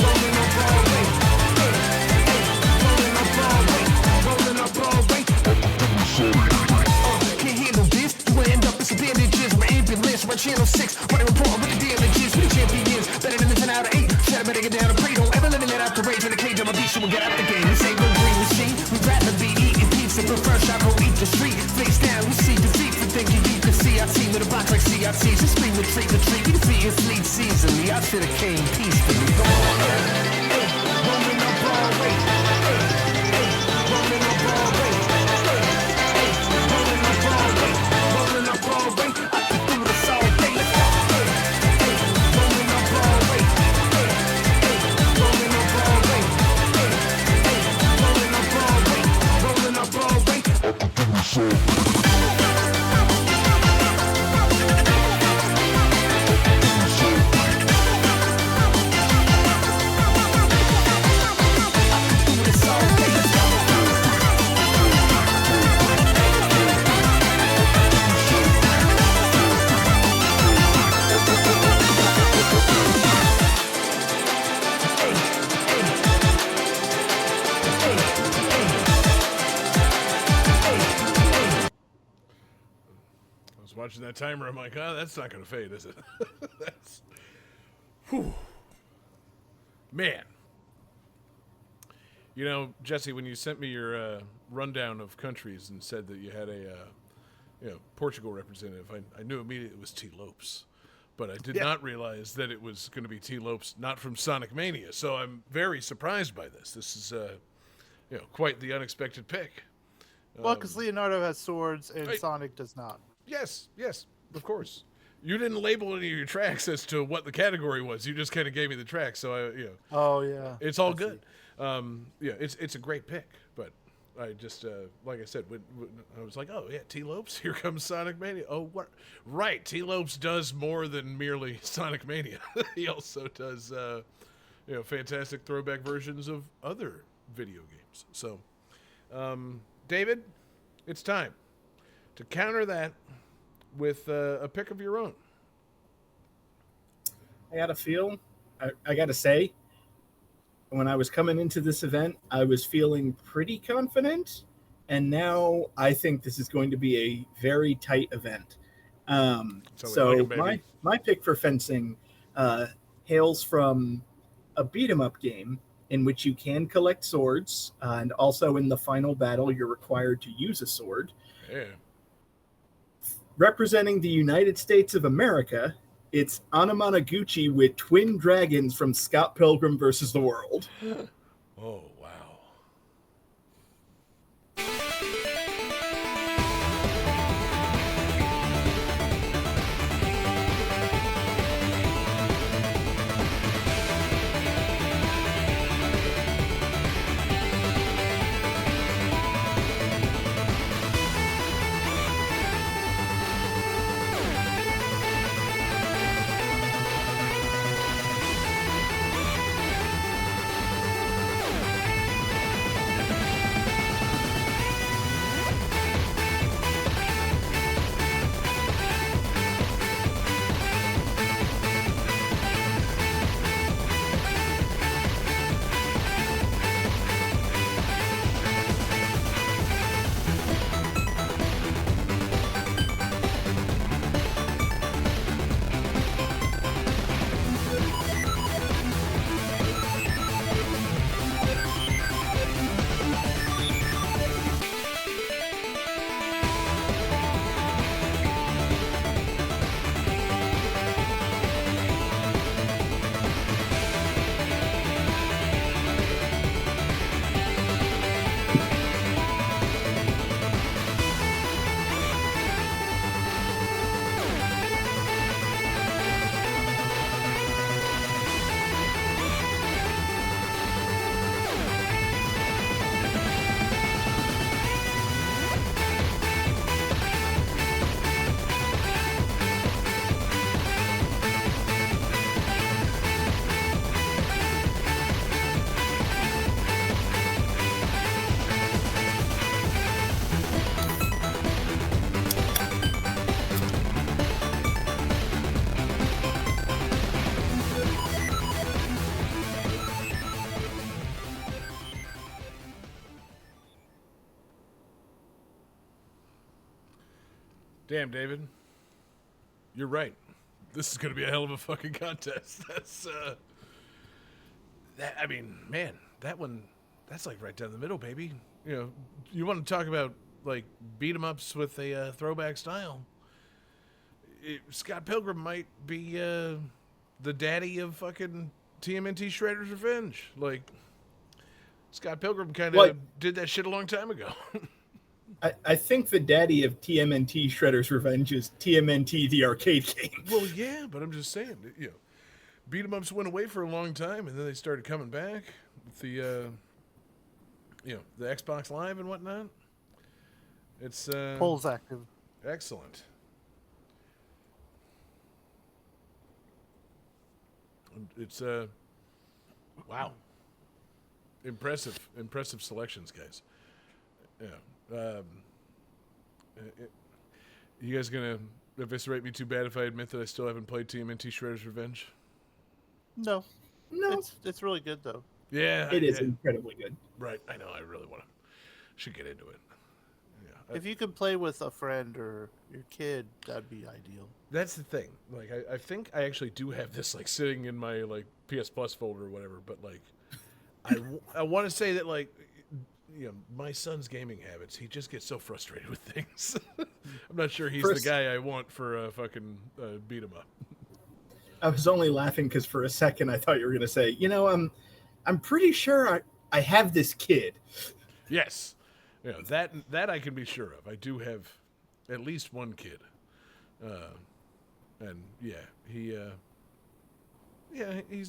Rolling up Broadway. Rolling up Broadway. Rolling up Broadway. Can't handle this. You will end up in some bandages. My ambulance. Run channel 6. Running report with the damages. We the champions. Better than this 10 out of 8. Shut up, better get down to pray. Don't ever let me let out the rage in the cage. I'm a beast. You will get out the game. This ain't no green machine. We'd rather be eating pizza. Prefer shop go eat the street. Face down. We see defeat. For thinking you can see our team with a box like CRTs. Just scream retreat. We defeat fleets easily. I should have came peacefully. Go on, hey, rolling up Broadway. Rolling up Broadway. Rolling up Broadway. Rolling up Broadway. I can do this all day. Rolling up Broadway. Rolling up Broadway. Rolling up Broadway. Rolling up Broadway. I can do this all day. watching that timer. I'm like, oh, that's not going to fade, is it? That's, whew. Man. You know, Jesse, when you sent me your rundown of countries and said that you had a Portugal representative, I knew immediately it was T. Lopes. But I did not realize that it was going to be T. Lopes, not from Sonic Mania. So I'm very surprised by this. This is, quite the unexpected pick. Well, because Leonardo has swords and Right. Sonic does not. Yes, of course. You didn't label any of your tracks as to what the category was. You just kind of gave me the track. So Oh yeah, it's all I good. see. It's a great pick. But I just like I said, when I was like, oh yeah, T. Lopes, here comes Sonic Mania. Oh, what? Right, T. Lopes does more than merely Sonic Mania. He also does fantastic throwback versions of other video games. So, David, it's time to counter that with a pick of your own. I gotta say, when I was coming into this event, I was feeling pretty confident, and now I think this is going to be a very tight event. So my pick for fencing hails from a beat 'em up game in which you can collect swords, and also in the final battle, you're required to use a sword. Yeah. Representing the United States of America, it's Anamanaguchi with twin dragons from Scott Pilgrim versus the World. Oh, wow. Damn, David. You're right. This is going to be a hell of a fucking contest. Man, that one, that's like right down the middle, baby. You know, you want to talk about like beat 'em ups with a throwback style. Scott Pilgrim might be the daddy of fucking TMNT Shredder's Revenge. Like, Scott Pilgrim kind of did that shit a long time ago. I think the daddy of TMNT Shredder's Revenge is TMNT the arcade game. Well, yeah, but I'm just saying, beat 'em ups went away for a long time, and then they started coming back with the Xbox Live and whatnot. It's Polls active. Excellent. It's wow, impressive selections, guys. Yeah. You guys gonna eviscerate me too bad if I admit that I still haven't played TMNT Shredder's Revenge? No, No, it's really good though. Yeah, it is incredibly good. Right, I know. I really should get into it. Yeah, If you could play with a friend or your kid, that'd be ideal. That's the thing. Like, I think I actually do have this like sitting in my like PS Plus folder or whatever. But like, I want to say that like, my son's gaming habits. He just gets so frustrated with things. I'm not sure he's the guy I want for a fucking beat 'em up. I was only laughing because for a second I thought you were going to say, I'm pretty sure I have this kid. Yes, that I can be sure of. I do have at least one kid, and he's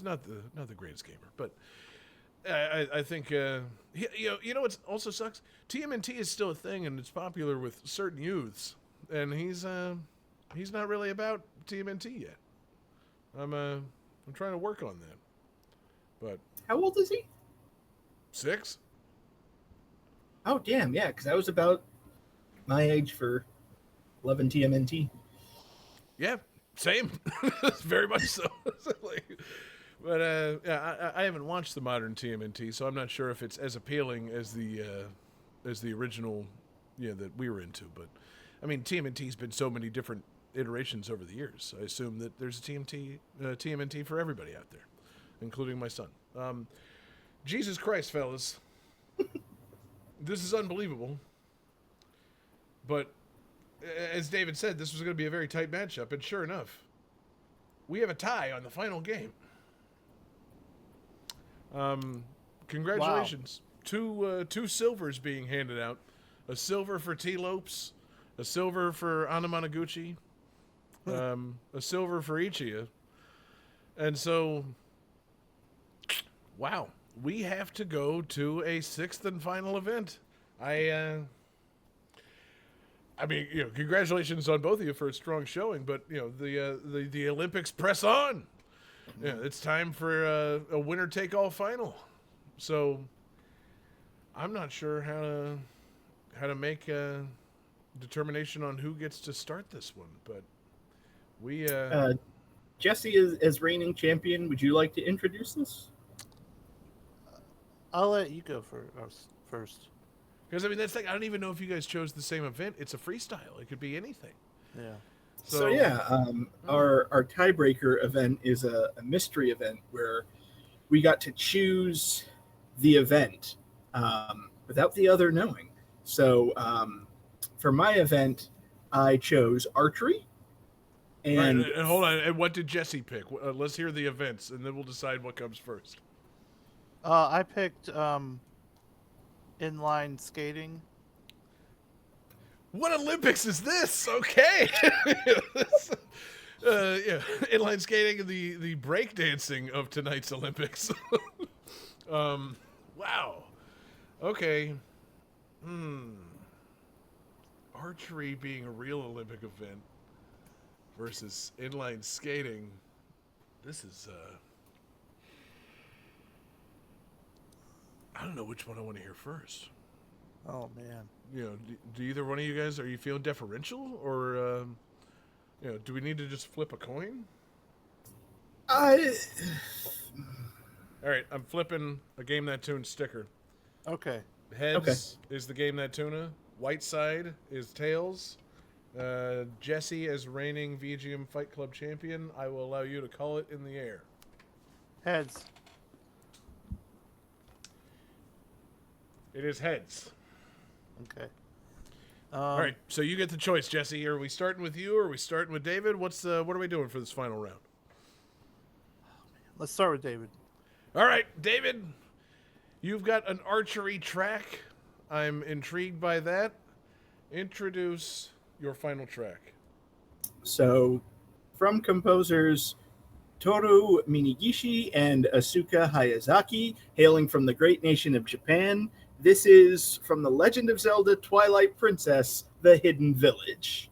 not the greatest gamer, but I think you know what also sucks. TMNT is still a thing and it's popular with certain youths, and he's not really about TMNT yet. I'm trying to work on that, but How old is he? 6. Oh, damn, yeah, because I was about my age for 11 TMNT. Yeah, same. Very much so. But I haven't watched the modern TMNT, so I'm not sure if it's as appealing as the original, that we were into. But I mean, TMNT's been so many different iterations over the years. I assume that there's a TMNT for everybody out there, including my son. Jesus Christ, fellas. This is unbelievable. But as David said, this was going to be a very tight matchup, and sure enough, we have a tie on the final game. Congratulations. Wow. Two silvers being handed out. A silver for T. Lopes, a silver for Anamanaguchi, a silver for Ichiya. And so, wow, we have to go to a 6th and final event. I mean, congratulations on both of you for a strong showing, but the Olympics press on. Yeah, it's time for a winner-take-all final. So, I'm not sure how to make a determination on who gets to start this one, but we. Jessie, as reigning champion, would you like to introduce this? I'll let you go first. Because I mean, that's like, I don't even know if you guys chose the same event. It's a freestyle. It could be anything. Yeah. So our tiebreaker event is a mystery event where we got to choose the event without the other knowing. So for my event, I chose archery. And hold on. And what did Jessie pick? Let's hear the events, and then we'll decide what comes first. I picked inline skating. What Olympics is this? Okay. Inline skating and the breakdancing of tonight's Olympics. Wow. Okay. Archery being a real Olympic event versus inline skating. This is I don't know which one I want to hear first. Oh man. Do either one of you guys, are you feeling deferential, or do we need to just flip a coin? All right, I'm flipping a Game That Tune sticker. Okay. Heads is the Game That Tuna. White side is tails. Jessie, as reigning VGM Fight Club champion, I will allow you to call it in the air. Heads. It is heads. Okay. All right, so you get the choice, Jessie. Are we starting with you, or are we starting with David? What are we doing for this final round? Let's start with David. All right, David, you've got an archery track. I'm intrigued by that. Introduce your final track. So, from composers Toru Minegishi and Asuka Hayazaki, hailing from the great nation of Japan, this is from The Legend of Zelda Twilight Princess, The Hidden Village.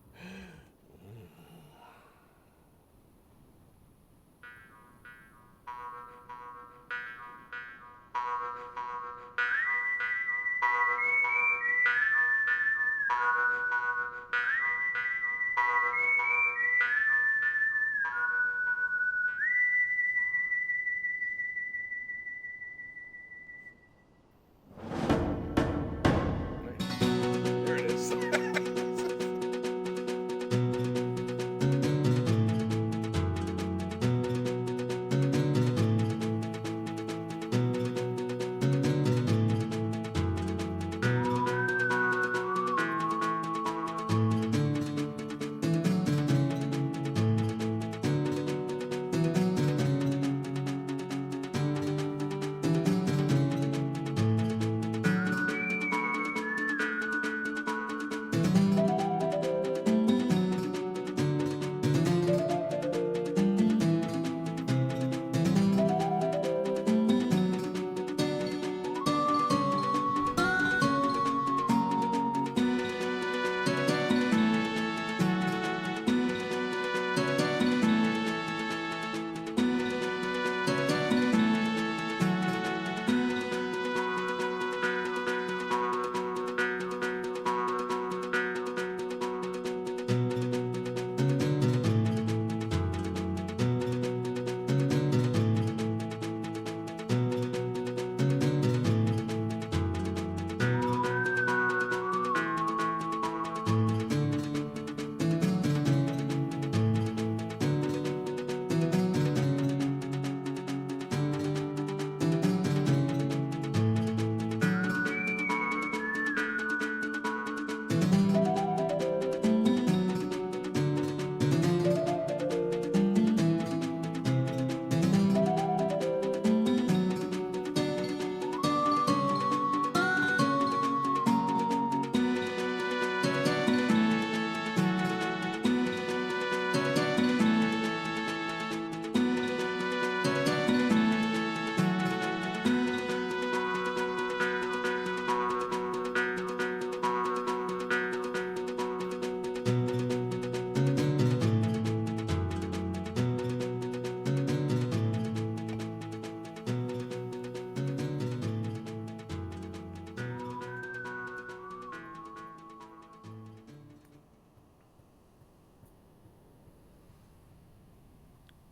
There it is.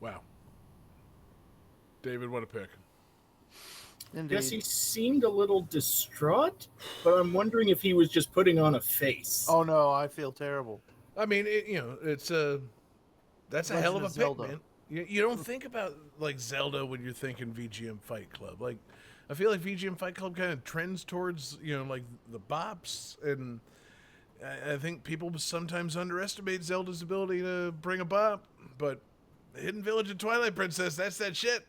Wow. David, what a pick. Indeed. Jesse seemed a little distraught, but I'm wondering if he was just putting on a face. Oh no, I feel terrible. I mean, it's that's a Legend hell of a of pick, Zelda. man. You don't think about like Zelda when you're thinking VGM Fight Club. Like, I feel like VGM Fight Club kind of trends towards like the bops, and I think people sometimes underestimate Zelda's ability to bring a bop. But Hidden Village and Twilight Princess, that's that shit.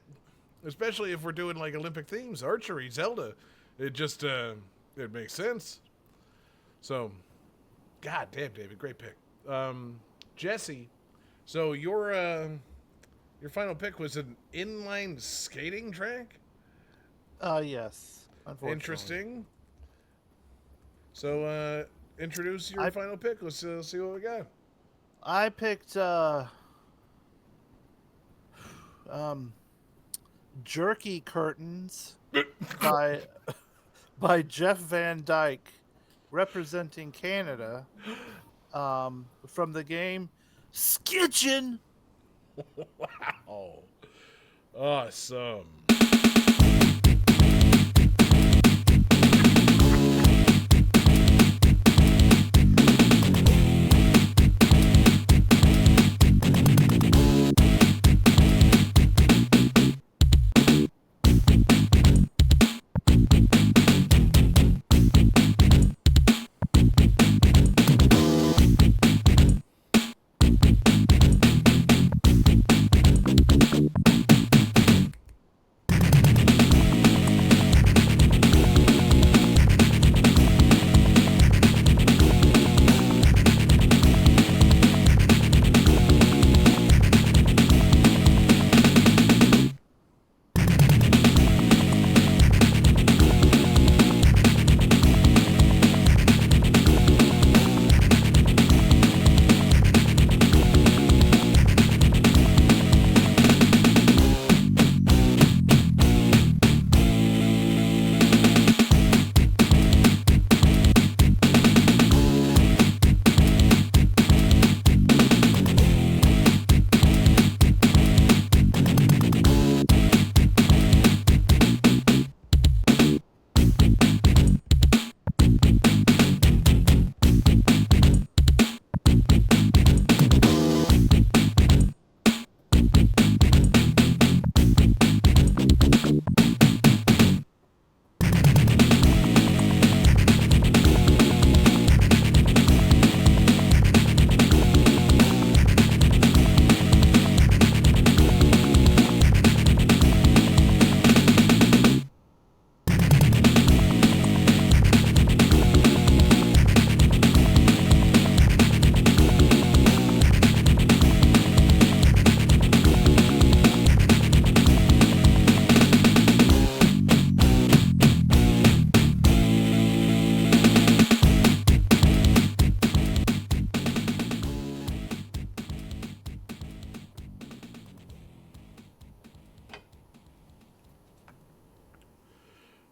Especially if we're doing like Olympic themes, archery, Zelda, it just it makes sense. So, god damn, David, great pick. Jesse, so your final pick was an inline skating track. Yes. Unfortunately. Interesting. So, introduce your final pick. Let's see what we got. I picked Jerky Curtains by Jeff Van Dyke, representing Canada, from the game Skitchin'. Wow. Awesome.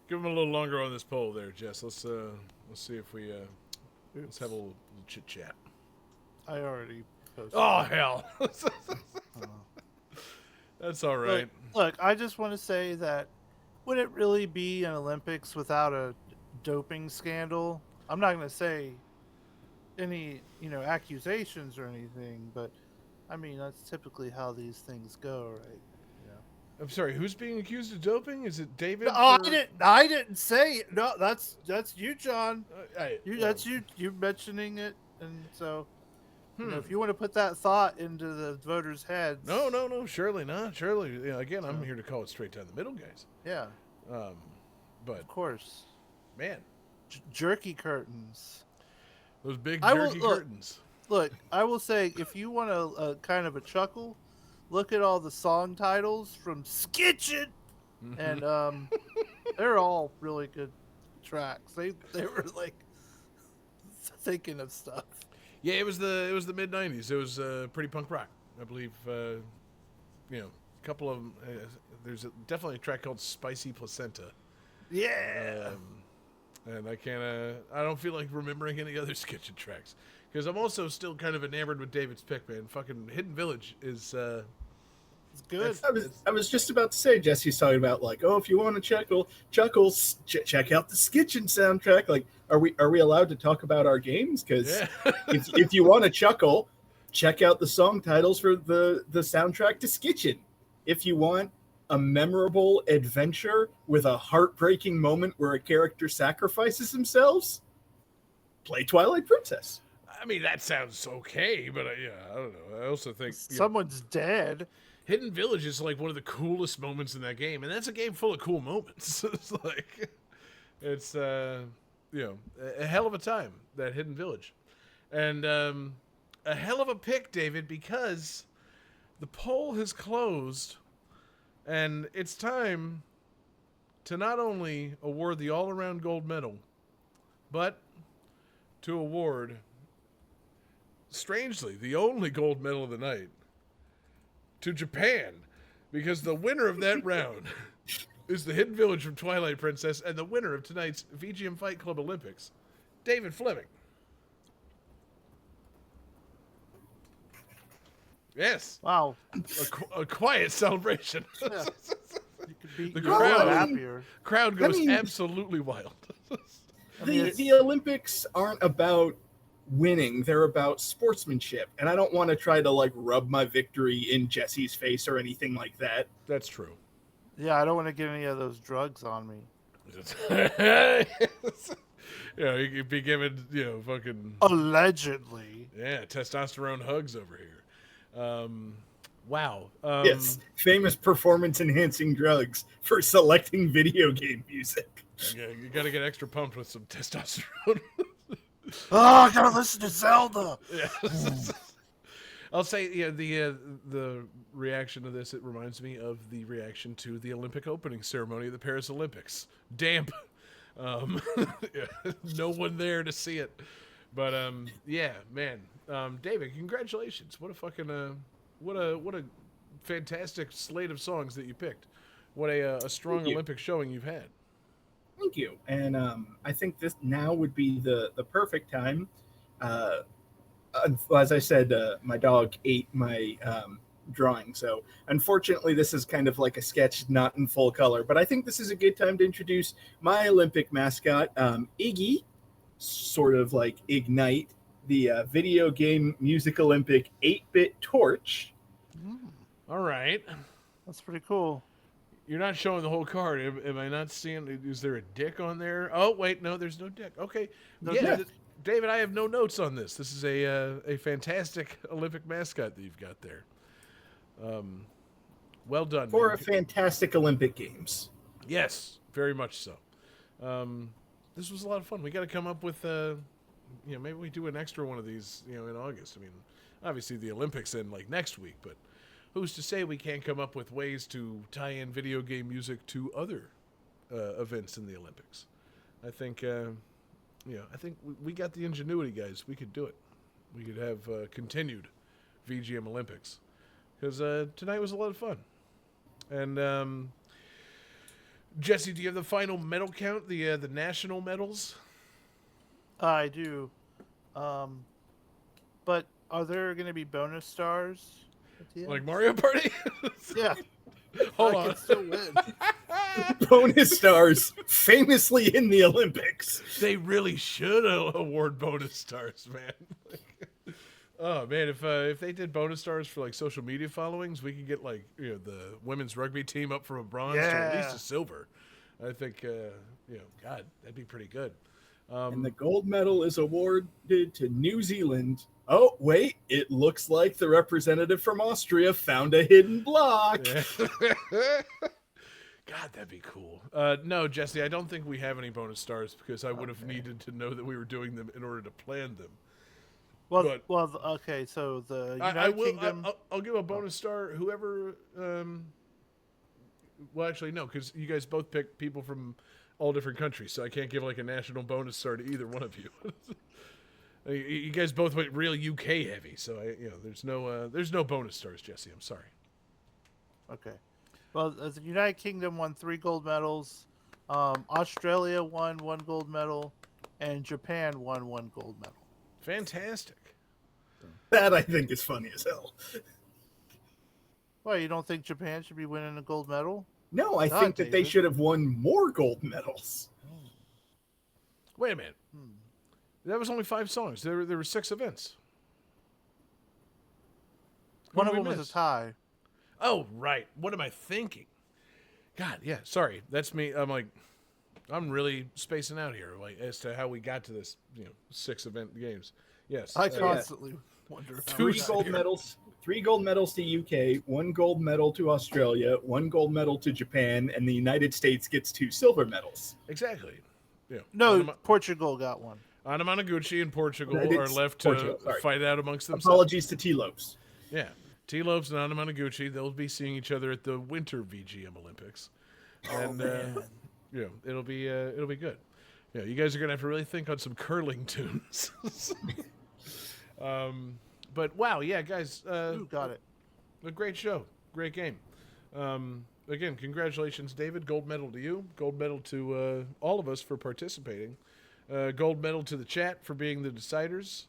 Give him a little longer on this poll there, Jess. Let's see if we let's have a little chit chat. I already posted. Oh hell, that's all right. Look, I just want to say that would it really be an Olympics without a doping scandal? I'm not going to say any accusations or anything, but I mean that's typically how these things go, right? I'm sorry. Who's being accused of doping? Is it David? No, I didn't say it. No, that's you, John. That's you mentioning it, and so if you want to put that thought into the voters' heads. No, surely not. Surely, again, I'm here to call it straight down the middle, guys. Yeah. But of course, man, jerky curtains. Those big jerky curtains. Look, I will say, if you want a kind of a chuckle, look at all the song titles from Skitchin', and they're all really good tracks. They were like thinking of stuff. Yeah, it was the mid '90s. It was pretty punk rock, I believe. A couple of them. There's definitely a track called "Spicy Placenta." Yeah. And I don't feel like remembering any other Skitchin' tracks because I'm also still kind of enamored with David's pick, man. Fucking Hidden Village is. It's good. I was just about to say, Jesse's talking about like, oh, if you want to chuckles, check out the Skitchin soundtrack. Like, are we allowed to talk about our games? Because if you want to chuckle, check out the song titles for the soundtrack to Skitchin. If you want a memorable adventure with a heartbreaking moment where a character sacrifices themselves, play Twilight Princess. I mean, that sounds okay, but yeah, I don't know. I also think Someone's dead. Hidden Village is like one of the coolest moments in that game, and that's a game full of cool moments. It's like, it's a hell of a time, that Hidden Village, and a hell of a pick, David, because the poll has closed, and it's time to not only award the all-around gold medal, but to award, strangely, the only gold medal of the night to Japan, because the winner of that round is the Hidden Village from Twilight Princess, and the winner of tonight's VGM Fight Club Olympics, David Fleming. Yes. Wow. A quiet celebration. Yeah. You could be The you're a crowd- lot happier. Crowd goes I mean- absolutely wild. The Olympics aren't about winning, they're about sportsmanship, and I don't want to try to like rub my victory in Jesse's face or anything like that. That's true. Yeah, I don't want to get any of those drugs on me. Yeah, you could be given, fucking Allegedly. testosterone hugs over here. Wow. Yes, famous performance enhancing drugs for selecting video game music. Yeah, you got to get extra pumped with some testosterone. Oh, I gotta listen to Zelda. Yeah. I'll say, the reaction to this, it reminds me of the reaction to the Olympic opening ceremony at the Paris Olympics. Damp. No one there to see it. But, yeah, man. David, congratulations. What a fucking, what a fantastic slate of songs that you picked. What a strong Olympic showing you've had. Thank you. And I think this now would be the perfect time. As I said, my dog ate my drawing. So unfortunately, this is kind of like a sketch, not in full color. But I think this is a good time to introduce my Olympic mascot, Iggy, sort of like Ignite, the video game music Olympic 8-bit torch. All right. That's pretty cool. You're not showing the whole card. Am I not seeing? Is there a dick on there? Oh, wait, no, there's no dick. Okay. No yeah, dick. David, I have no notes on this. This is a fantastic Olympic mascot that you've got there. Well done. For man. a fantastic Olympic Games. Yes, very much so. This was a lot of fun. We got to come up with, maybe we do an extra one of these, in August. I mean, obviously the Olympics end like next week, but who's to say we can't come up with ways to tie in video game music to other events in the Olympics? I think, I think we got the ingenuity, guys. We could do it. We could have continued VGM Olympics, because tonight was a lot of fun. And Jesse, do you have the final medal count, the national medals? I do. But are there going to be bonus stars? At the end? Like Mario Party? Yeah. Hold I on. can still win. Bonus stars famously in the Olympics. They really should award bonus stars, man. Oh man, if they did bonus stars for like social media followings, we could get like the women's rugby team up from a bronze to at least a silver. I think God, that'd be pretty good. And the gold medal is awarded to New Zealand. Oh, wait, it looks like the representative from Austria found a hidden block. God, that'd be cool. No, Jesse, I don't think we have any bonus stars because I would have needed to know that we were doing them in order to plan them. Well, okay. So the United Kingdom. I'll give a bonus star. Whoever. Well, actually, no, because you guys both picked people from all different countries, so I can't give like a national bonus star to either one of you. You guys both went real UK heavy, so there's no bonus stars, Jesse. I'm sorry. Okay. Well, the United Kingdom won 3 gold medals. Australia won 1 gold medal, and Japan won 1 gold medal. Fantastic. That I think is funny as hell. Why, you don't think Japan should be winning a gold medal? No, I God, think that they David. should have won more gold medals. Wait a minute. That was only 5 songs. There were 6 events. Who One did of we them was miss? a tie. Oh, right. What am I thinking? God, yeah. Sorry, that's me. I'm really spacing out here, like as to how we got to this, 6 event games. Yes. I constantly wonder. how we 3 got gold here. medals. 3 gold medals to UK, 1 gold medal to Australia, 1 gold medal to Japan, and the United States gets 2 silver medals. Exactly. Yeah. No, Portugal got one. Anamanaguchi and Portugal It's are left to Portugal, sorry. fight out amongst themselves. Apologies to T-Lopes. Yeah. T-Lopes and Anamanaguchi, they'll be seeing each other at the Winter VGM Olympics. And it'll be good. Yeah, you guys are going to have to really think on some curling tunes. But wow, yeah, guys, Ooh, got it. a great show. Great game. Again, congratulations, David. Gold medal to you. Gold medal to all of us for participating. Gold medal to the chat for being the deciders.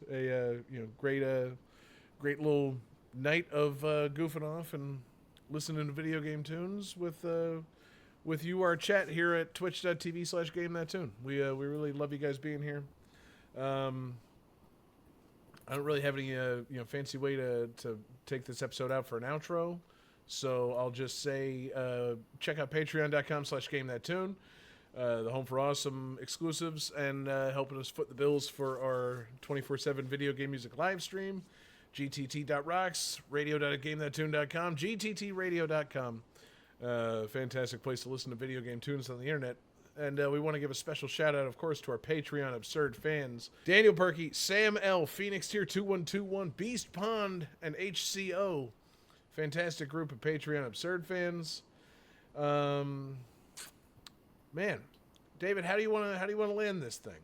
Great little night of goofing off and listening to video game tunes with you, our chat here at twitch.tv/GameThatTune. We really love you guys being here. I don't really have any fancy way to take this episode out for an outro, so I'll just say check out patreon.com/GameThatTune, the home for awesome exclusives and helping us foot the bills for our 24/7 video game music live stream. gtt.rocks, radio.gamethattune.com, gttradio.com. Fantastic place to listen to video game tunes on the internet. And we want to give a special shout out, of course, to our Patreon absurd fans: Daniel Perky, Sam L, Phoenix Tier 2121, Beast Pond, and HCO. Fantastic group of Patreon absurd fans. Man, David, how do you want to land this thing?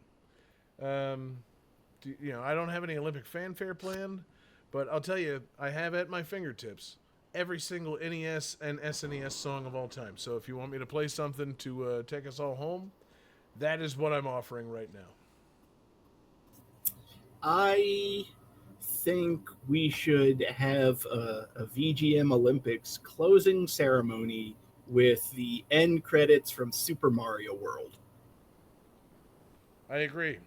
I don't have any Olympic fanfare planned, but I'll tell you, I have at my fingertips every single NES and SNES song of all time. So if you want me to play something to take us all home, that is what I'm offering right now. I think we should have a VGM Olympics closing ceremony with the end credits from Super Mario World. I agree.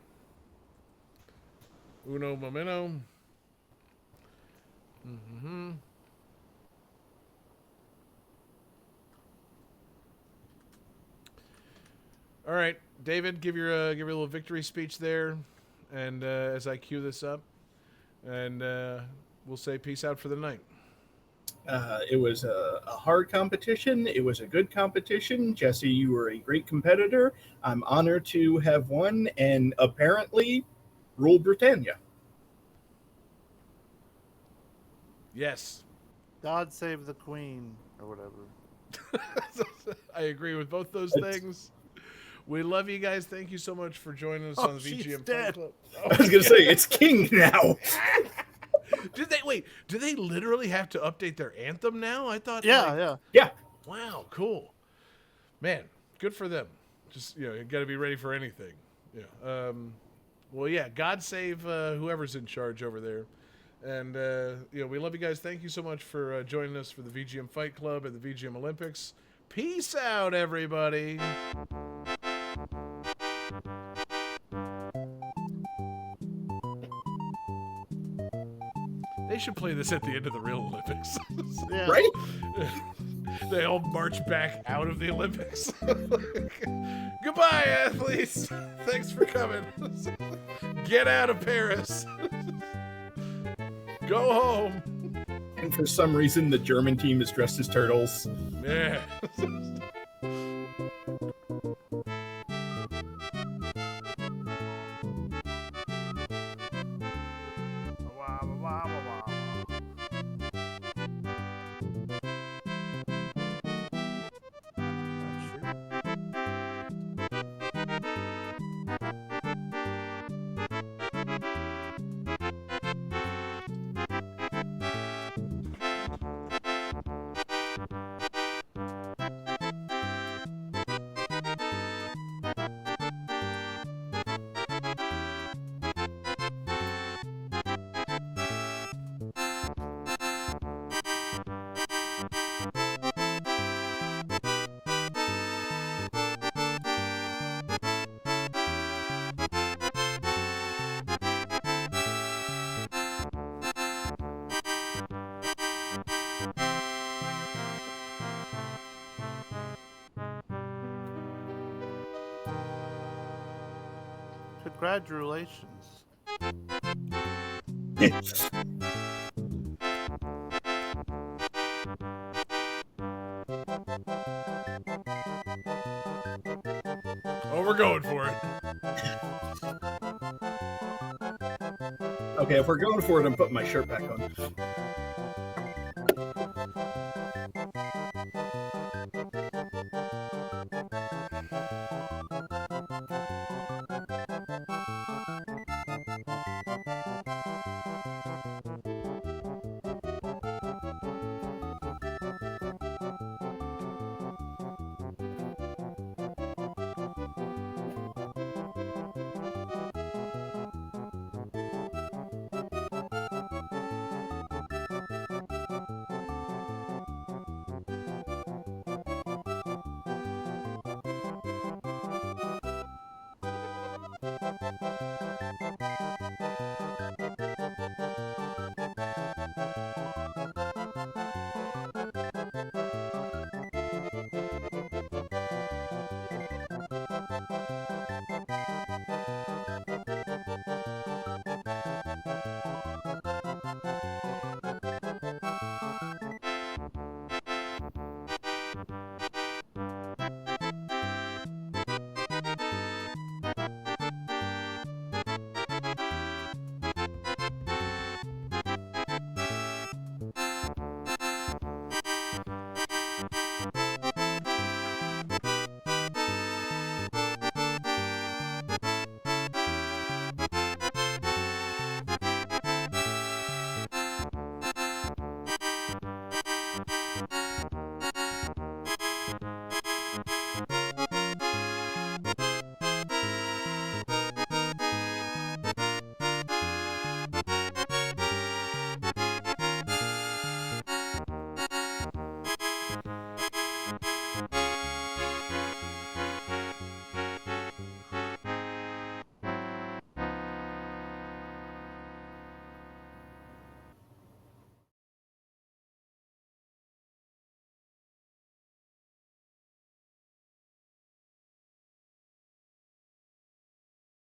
Uno momento. Mm-hmm. All right, David, give your little victory speech there, and as I cue this up, and we'll say peace out for the night. It was a hard competition. It was a good competition. Jessie, you were a great competitor. I'm honored to have won and apparently rule Britannia. Yes. God save the Queen, or whatever. I agree with both those things. We love you guys. Thank you so much for joining us on the she's VGM Fight dead. Club. I was going to say, it's King now. Do they literally have to update their anthem now? I thought. Yeah. Yeah. Wow, cool. Man, good for them. Just, you got to be ready for anything. Yeah. Well, yeah, God save whoever's in charge over there. And, we love you guys. Thank you so much for joining us for the VGM Fight Club and the VGM Olympics. Peace out, everybody. They should play this at the end of the real Olympics. Yeah. Right? They all march back out of the Olympics. Goodbye, athletes. Thanks for coming. Get out of Paris. Go home. And for some reason, the German team is dressed as turtles. Yeah. Congratulations. Oh, we're going for it. Okay, if we're going for it, I'm putting my shirt back on.